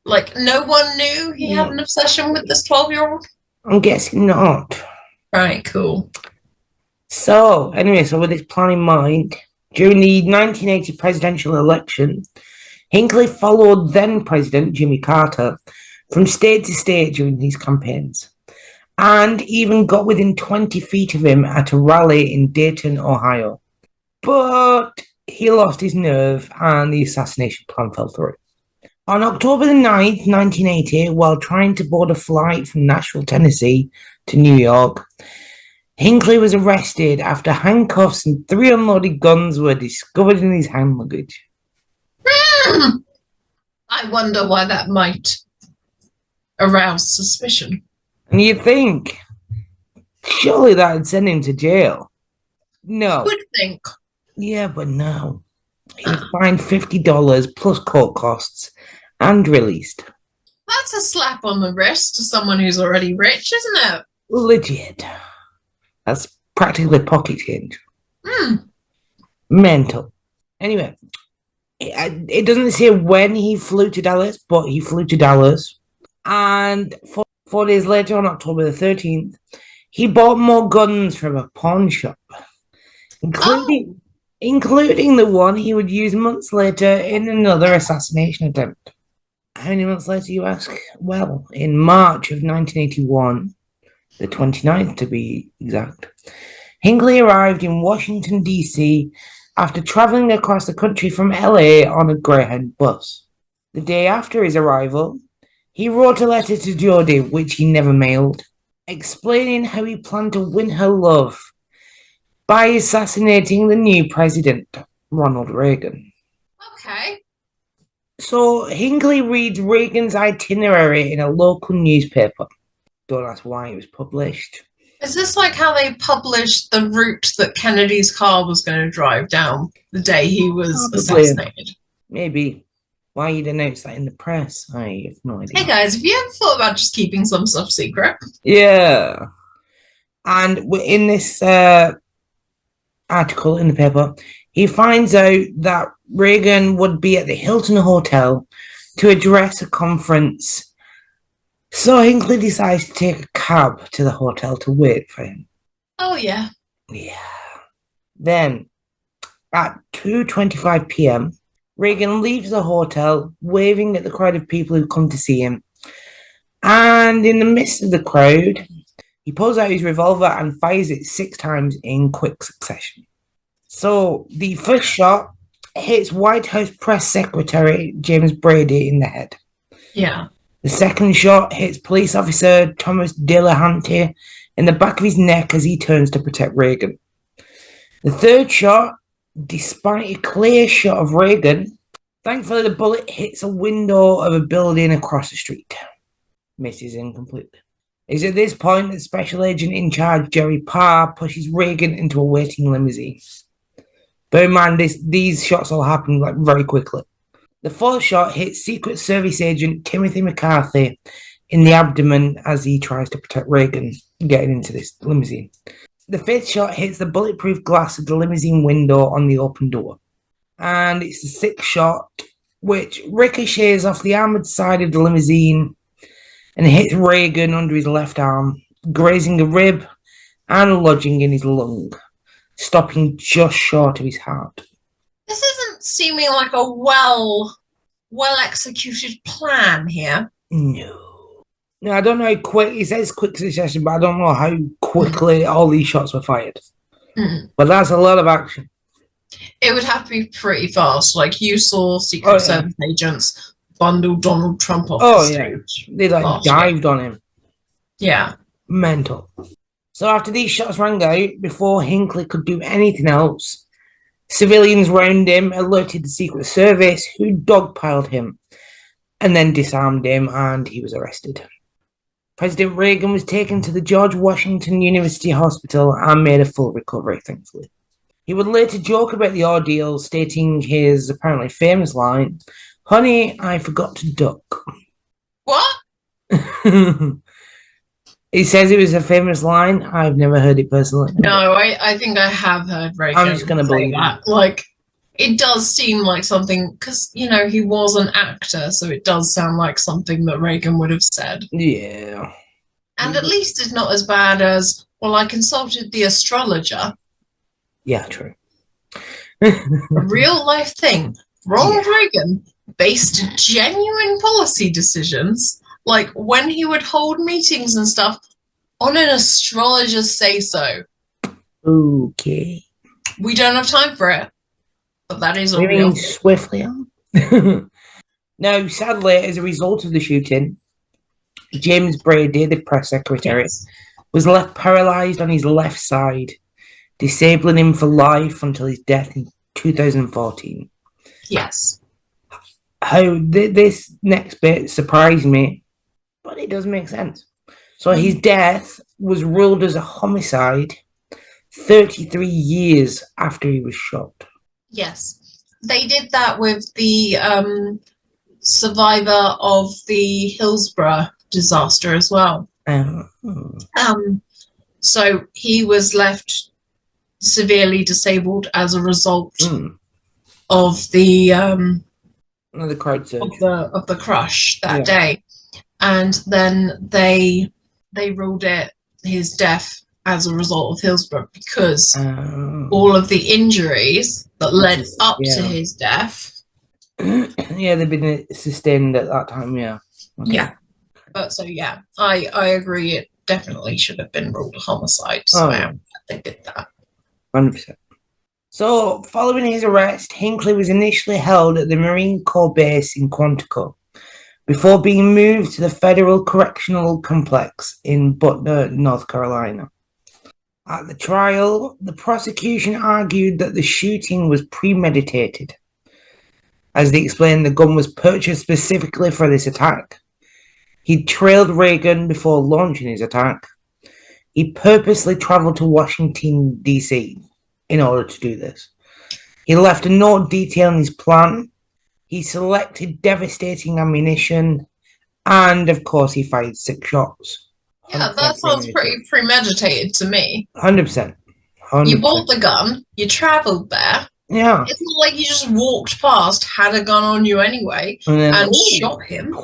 Like, no one knew he had an obsession with this 12-year-old? I'm guessing not. Right, cool. So, anyway, with this plan in mind, during the 1980 presidential election, Hinckley followed then-President Jimmy Carter from state to state during these campaigns, and even got within 20 feet of him at a rally in Dayton, Ohio. But he lost his nerve and the assassination plan fell through. On October the 9th, 1980, while trying to board a flight from Nashville, Tennessee to New York, Hinckley was arrested after handcuffs and 3 unloaded guns were discovered in his hand luggage. I wonder why that might arouse suspicion. And you'd think, surely that would send him to jail. No. I would think. Yeah, but no. He was fined $50 plus court costs and released. That's a slap on the wrist to someone who's already rich, isn't it? Legit. That's practically pocket change. Mental. Anyway, it doesn't say when he flew to Dallas, but he flew to Dallas. And 4 days later, on October the 13th, he bought more guns from a pawn shop, including the one he would use months later in another assassination attempt. How many months later, you ask? Well, in March of 1981, the 29th to be exact, Hinckley arrived in Washington, D.C. after traveling across the country from L.A. on a Greyhound bus. The day after his arrival, he wrote a letter to Jodie, which he never mailed, explaining how he planned to win her love by assassinating the new president, Ronald Reagan. Okay. So Hinckley reads Reagan's itinerary in a local newspaper. Don't ask why it was published. Is this like how they published the route that Kennedy's car was going to drive down the day he was assassinated? Maybe. Why you'd announce that in the press? I have no idea. Hey guys, have you ever thought about just keeping some stuff secret? Yeah. And in this article in the paper, he finds out that Reagan would be at the Hilton Hotel to address a conference. So Hinckley decides to take a cab to the hotel to wait for him. Oh, yeah. Yeah. Then, at 2:25 p.m., Reagan leaves the hotel, waving at the crowd of people who come to see him. And in the midst of the crowd, he pulls out his revolver and fires it 6 times in quick succession. So the first shot hits White House Press Secretary James Brady in the head. Yeah. The second shot hits police officer Thomas Dillahunty in the back of his neck as he turns to protect Reagan. The third shot, despite a clear shot of Reagan, thankfully the bullet hits a window of a building across the street. Misses him completely. It's at this point that Special Agent in charge Jerry Parr pushes Reagan into a waiting limousine. Bear in mind, these shots all happen like very quickly. The fourth shot hits Secret Service agent Timothy McCarthy in the abdomen as he tries to protect Reagan getting into this limousine. The fifth shot hits the bulletproof glass of the limousine window on the open door. And it's the sixth shot, which ricochets off the armoured side of the limousine and hits Reagan under his left arm, grazing a rib and lodging in his lung, stopping just short of his heart. This isn't seeming like a well-executed plan here. No, I don't know how quick, it says quick succession, but I don't know how quickly all these shots were fired. But that's a lot of action. It would have to be pretty fast. Like you saw Secret Service agents bundle Donald Trump off the stage. They dived on him. Yeah. Mental. So after these shots rang out, before Hinckley could do anything else, civilians round him alerted the Secret Service, who dogpiled him and then disarmed him, and he was arrested. President Reagan was taken to the George Washington University Hospital and made a full recovery, thankfully. He would later joke about the ordeal, stating his apparently famous line, "Honey, I forgot to duck." What? He says it was a famous line. I've never heard it personally. No, I think I have heard Reagan. I'm just going to believe that. Like, it does seem like something, because, you know, he was an actor, so it does sound like something that Reagan would have said. Yeah. And at least it's not as bad as, well, I consulted the astrologer. Yeah, true. A real life thing. Ronald Reagan based genuine policy decisions, like when he would hold meetings and stuff, on an astrologer's say-so. Okay. We don't have time for it, but that is Moving real. swiftly on. Now, sadly, as a result of the shooting, James Brady, the press secretary, was left paralysed on his left side, disabling him for life until his death in 2014. Yes. How this next bit surprised me, but it does make sense. So his death was ruled as a homicide 33 years after he was shot. Yes. They did that with the survivor of the Hillsborough disaster as well. So he was left severely disabled as a result of the crowd surge of the crush that day, and then they ruled it his death as a result of Hillsborough because all of the injuries that led up to his death. They've been sustained at that time. Yeah. Okay. Yeah. But so I agree. It definitely should have been ruled a homicide. So they did that. 100%. So, following his arrest, Hinckley was initially held at the Marine Corps base in Quantico before being moved to the Federal Correctional Complex in Butler, North Carolina. At the trial, the prosecution argued that the shooting was premeditated. As they explained, the gun was purchased specifically for this attack. He trailed Reagan before launching his attack. he purposely travelled to Washington, D.C. in order to do this. He left a note detailing his plan. He selected devastating ammunition. And, of course, he fired 6 shots. Yeah, that sounds pretty premeditated to me. 100%. 100%. You bought the gun, you travelled there. Yeah. It's not like you just walked past, had a gun on you anyway, and shot him.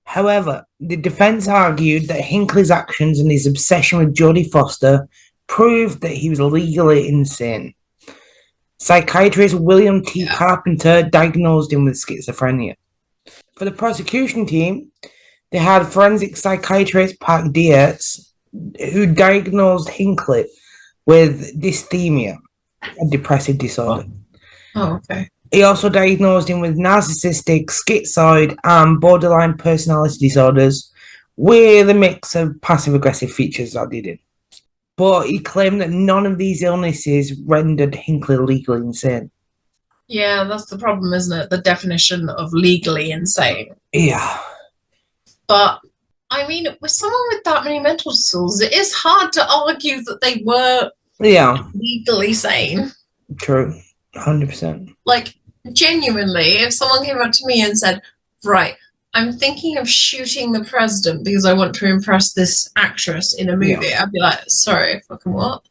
However, the defence argued that Hinckley's actions and his obsession with Jodie Foster proved that he was legally insane. Psychiatrist William T. Carpenter diagnosed him with schizophrenia. For the prosecution team, they had forensic psychiatrist Park Dietz, who diagnosed Hinckley with dysthymia, a depressive disorder. Oh, okay. He also diagnosed him with narcissistic, schizoid, and borderline personality disorders with a mix of passive-aggressive features that did it. But he claimed that none of these illnesses rendered Hinckley legally insane. Yeah, that's the problem, isn't it? The definition of legally insane. Yeah. But, I mean, with someone with that many mental disorders, it is hard to argue that they were legally sane. True. 100%. Like, genuinely, if someone came up to me and said, right, I'm thinking of shooting the president because I want to impress this actress in a movie, I'd be like, sorry, fucking what?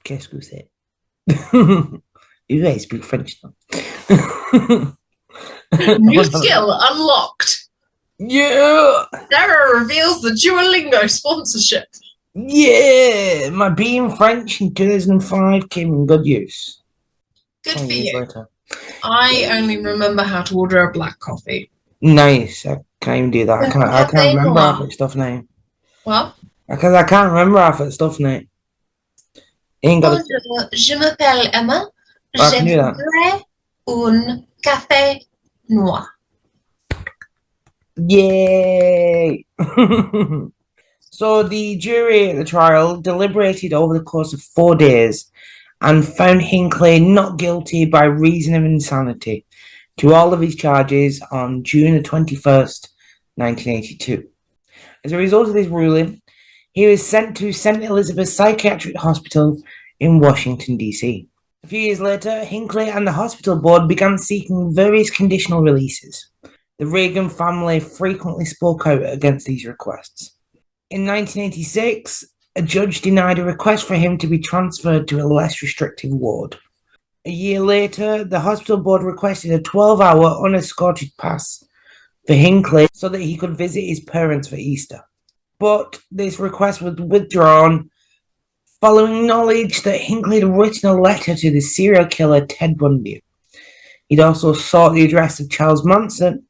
Qu'est-ce que c'est? You guys speak French now. New skill unlocked. Yeah. Sara reveals the Duolingo sponsorship. Yeah. My being French in 2005 came in good use. Good for you. Later. I only remember how to order a black coffee. Nice. I can't even do that. I can't remember half that stuff now. What? Because I can't remember half that stuff now. Bonjour, je m'appelle Emma. Je voudrais un café noir. Yay! So the jury at the trial deliberated over the course of 4 days and found Hinckley not guilty by reason of insanity to all of his charges on June the 21st, 1982. As a result of this ruling, he was sent to St. Elizabeth's Psychiatric Hospital in Washington, D.C. A few years later, Hinckley and the hospital board began seeking various conditional releases. The Reagan family frequently spoke out against these requests. In 1986, a judge denied a request for him to be transferred to a less restrictive ward. A year later, the hospital board requested a 12-hour unescorted pass for Hinckley so that he could visit his parents for Easter. But this request was withdrawn following knowledge that Hinckley had written a letter to the serial killer Ted Bundy. He'd also sought the address of Charles Manson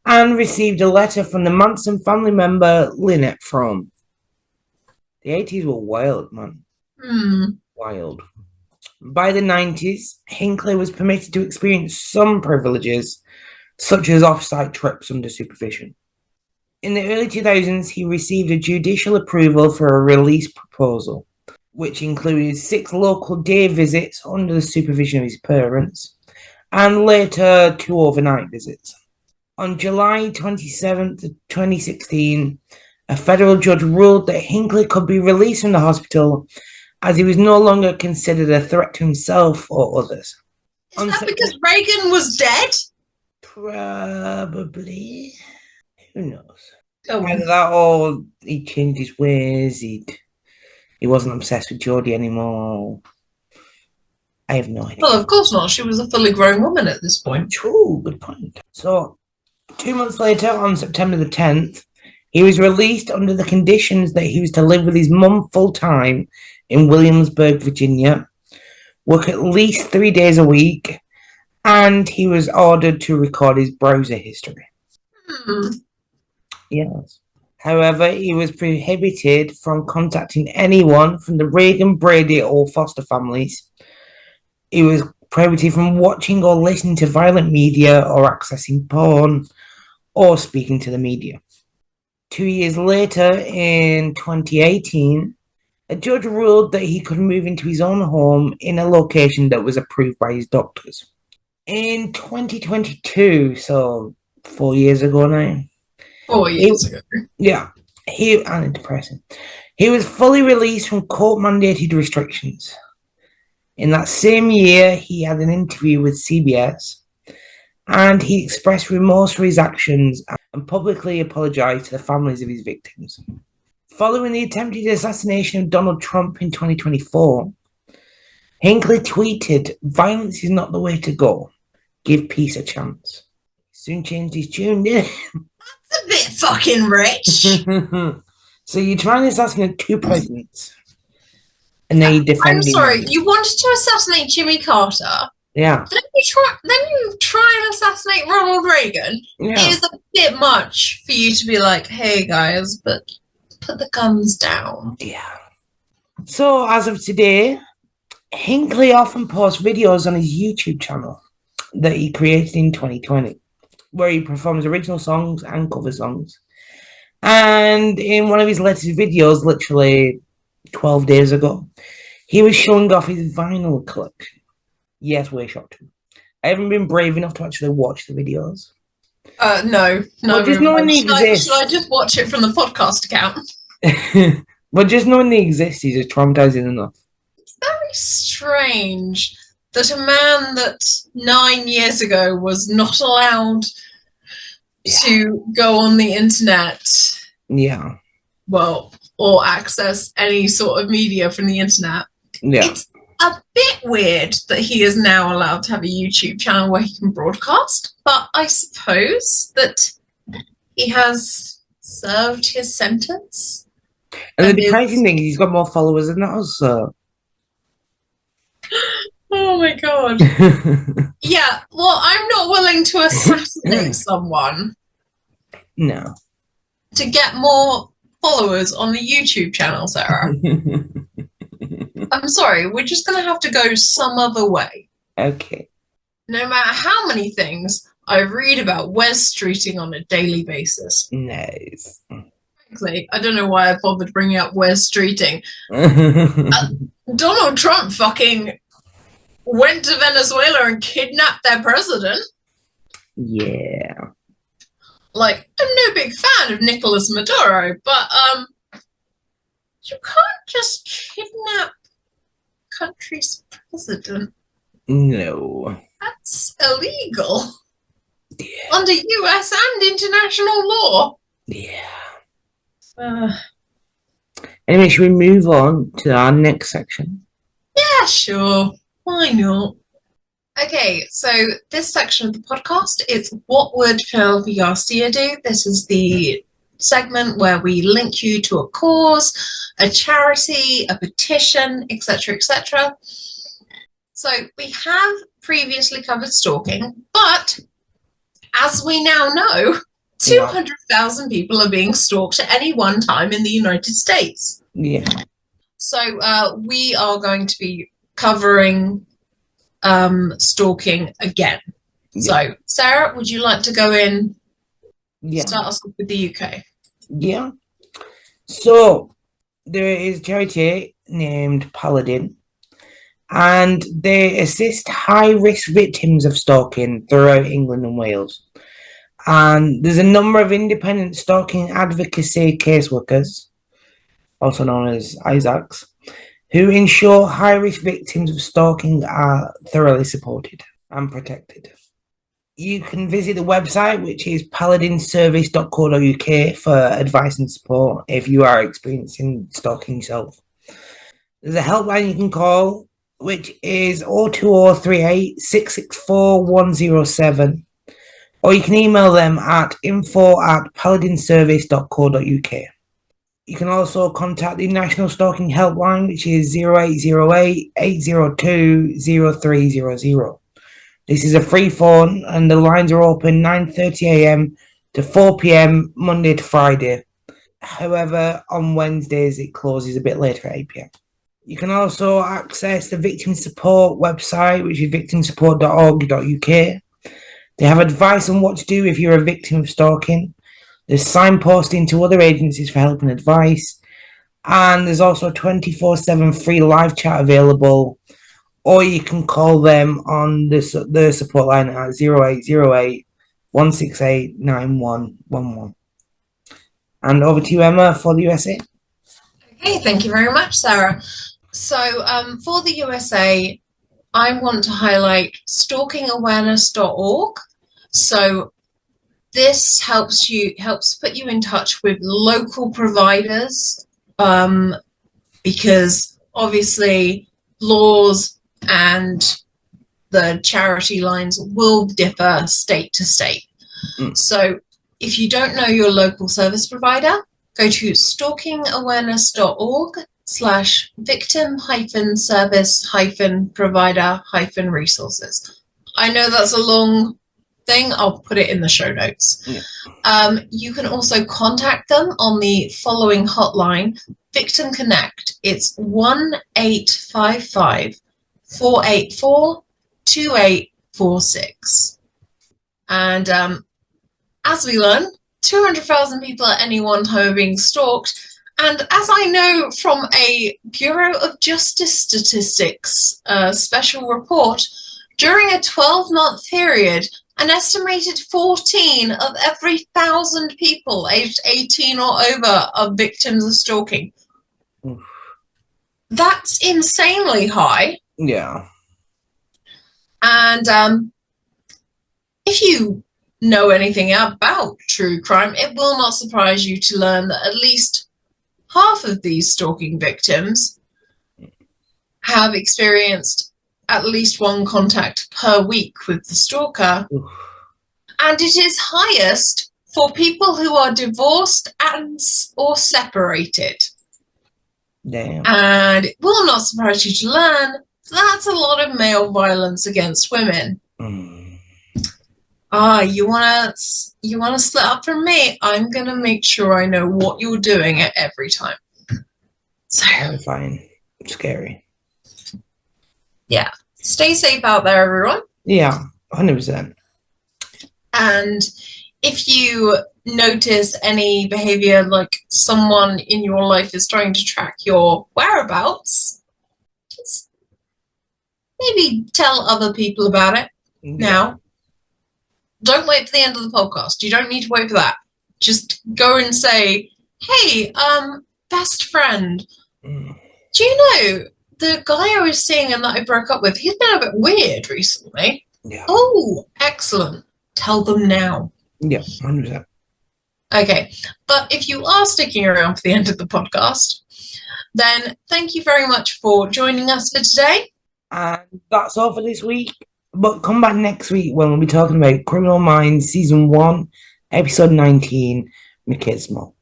and received a letter from the Manson family member Lynette Fromm. The 80s were wild, man. Wild. By the 90s, Hinckley was permitted to experience some privileges, such as off-site trips under supervision. In the early 2000s, he received a judicial approval for a release proposal, which included 6 local day visits under the supervision of his parents, and later 2 overnight visits. On July 27th, 2016, a federal judge ruled that Hinckley could be released from the hospital as he was no longer considered a threat to himself or others. Is that because Reagan was dead? Probably. Who knows? Either that or he changed his ways, he wasn't obsessed with Jodie anymore. I have no idea. Well, of course not. She was a fully grown woman at this point. True, good point. So, 2 months later, on September the 10th, he was released under the conditions that he was to live with his mum full-time in Williamsburg, Virginia, work at least 3 days a week, and he was ordered to record his browser history. Yes. However, he was prohibited from contacting anyone from the Reagan, Brady, or Foster families. He was prohibited from watching or listening to violent media or accessing porn or speaking to the media. 2 years later, in 2018, a judge ruled that he could move into his own home in a location that was approved by his doctors. In 2022, so 4 years ago now. 4 years ago. Yeah. And depressing. He was fully released from court-mandated restrictions. In that same year, he had an interview with CBS, and he expressed remorse for his actions and publicly apologized to the families of his victims. Following the attempted assassination of Donald Trump in 2024, Hinckley tweeted, "Violence is not the way to go. Give peace a chance." Soon changed his tune, didn't he? That's a bit fucking rich. So you're trying to assassinate two presidents, and then you defend I'm sorry, him. you wanted to assassinate Jimmy Carter. Yeah. Then you try and assassinate Ronald Reagan. Yeah. It is a bit much for you to be like, "Hey guys, but put the guns down." Yeah. So as of today, Hinckley often posts videos on his YouTube channel that he created in 2020, where he performs original songs and cover songs. And in one of his latest videos, literally 12 days ago, he was showing off his vinyl collection. Yes, we're shocked. I haven't been brave enough to actually watch the videos. No. But just knowing they exist. Should I just watch it from the podcast account? But just knowing they exist is just traumatizing enough. It's very strange that a man that 9 years ago was not allowed to go on the internet, or access any sort of media from the internet. It's a bit weird that he is now allowed to have a YouTube channel where he can broadcast, but I suppose that he has served his sentence. And the depressing thing is he's got more followers than us, so... Oh my god. Yeah, well, I'm not willing to assassinate someone. No. To get more followers on the YouTube channel, Sarah. I'm sorry, we're just going to have to go some other way. Okay. No matter how many things I read about Wes streeting on a daily basis. Nice. Frankly, I don't know why I bothered bringing up Wes streeting. Donald Trump fucking went to Venezuela and kidnapped their president. Yeah. Like, I'm no big fan of Nicolas Maduro, but you can't just kidnap country's president. No. That's illegal. Yeah. Under US and international law. Yeah. Anyway, should we move on to our next section? Yeah, sure. Why not? Okay, so this section of the podcast is What Would Penelope Garcia Do? This is the segment where we link you to a cause, a charity, a petition, etc., etc. So we have previously covered stalking, but as we now know, 200,000 people are being stalked at any one time in the United States. Yeah. So we are going to be covering stalking again. Yeah. So, Sarah, would you like to go in? Yeah. Start us off with the UK. Yeah. So there is a charity named Paladin, and they assist high-risk victims of stalking throughout England and Wales. And there's a number of independent stalking advocacy caseworkers, also known as ISACs, who ensure high-risk victims of stalking are thoroughly supported and protected. You can visit the website, which is paladinservice.co.uk, for advice and support if you are experiencing stalking yourself. There's a helpline you can call, which is 02038 664 107, or you can email them at info@paladinservice.co.uk. You can also contact the National Stalking Helpline, which is 0808 802 0300. This is a free phone, and the lines are open 9:30 a.m. to 4 p.m. Monday to Friday. However, on Wednesdays it closes a bit later at 8 p.m. You can also access the Victim Support website, which is victimsupport.org.uk. They have advice on what to do if you're a victim of stalking. There's signposting to other agencies for help and advice. And there's also a 24/7 free live chat available. Or you can call them on the support line at 0808 168 9111. And over to you, Emma, for the USA. Okay, thank you very much, Sarah. So for the USA, I want to highlight stalkingawareness.org. So this helps put you in touch with local providers, because obviously laws and the charity lines will differ state to state. So if you don't know your local service provider, go to stalkingawareness.org/victim-service-provider-resources. I know that's a long thing. I'll put it in the show notes. Yeah. You can also contact them on the following hotline, Victim Connect. It's 1-855-484-2846. And as we learn, 200,000 people at any one time are being stalked. And as I know from a Bureau of Justice Statistics special report, during a 12-month period, an estimated 14 of every 1,000 people aged 18 or over are victims of stalking. Oof. That's insanely high. Yeah. And if you know anything about true crime, it will not surprise you to learn that at least half of these stalking victims have experienced at least one contact per week with the stalker. Oof. And it is highest for people who are divorced or separated. Damn. And it will not surprise you to learn that's a lot of male violence against women. You wanna split up from me? I'm gonna make sure I know what you're doing at every time. So Terrifying. Scary. Yeah. Stay safe out there, everyone. Yeah, 100%. And if you notice any behavior, like someone in your life is trying to track your whereabouts, just maybe tell other people about it now. Don't wait for the end of the podcast. You don't need to wait for that. Just go and say, hey, best friend, do you know the guy I was seeing and that I broke up with, he's been a bit weird recently. Yeah. Oh, excellent. Tell them now. Yeah, 100%. Okay, but if you are sticking around for the end of the podcast, then thank you very much for joining us for today. And that's all for this week. But come back next week when we'll be talking about Criminal Minds Season 1, Episode 19, Machismo.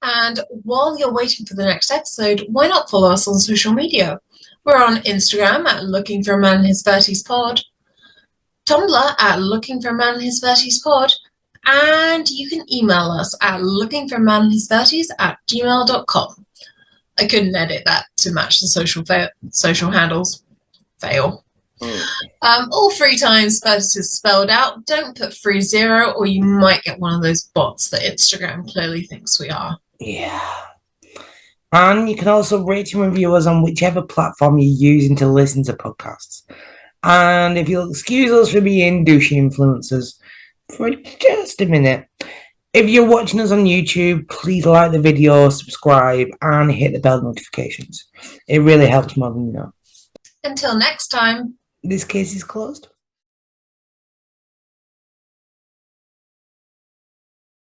And while you're waiting for the next episode, why not follow us on social media? We're on Instagram at Looking for a Man in His 30s Pod, Tumblr at Looking for a Man in His 30s Pod, and you can email us at lookingforamaninhis30s@gmail.com. I couldn't edit that to match the social handles. Fail. All 3 times first is spelled out. Don't put 30 or you might get one of those bots that Instagram clearly thinks we are. Yeah. And you can also rate and review us on whichever platform you're using to listen to podcasts. And if you'll excuse us for being douchey influencers for just a minute, if you're watching us on YouTube, please like the video, subscribe, and hit the bell notifications. It really helps more than you know. Until next time. This case is closed.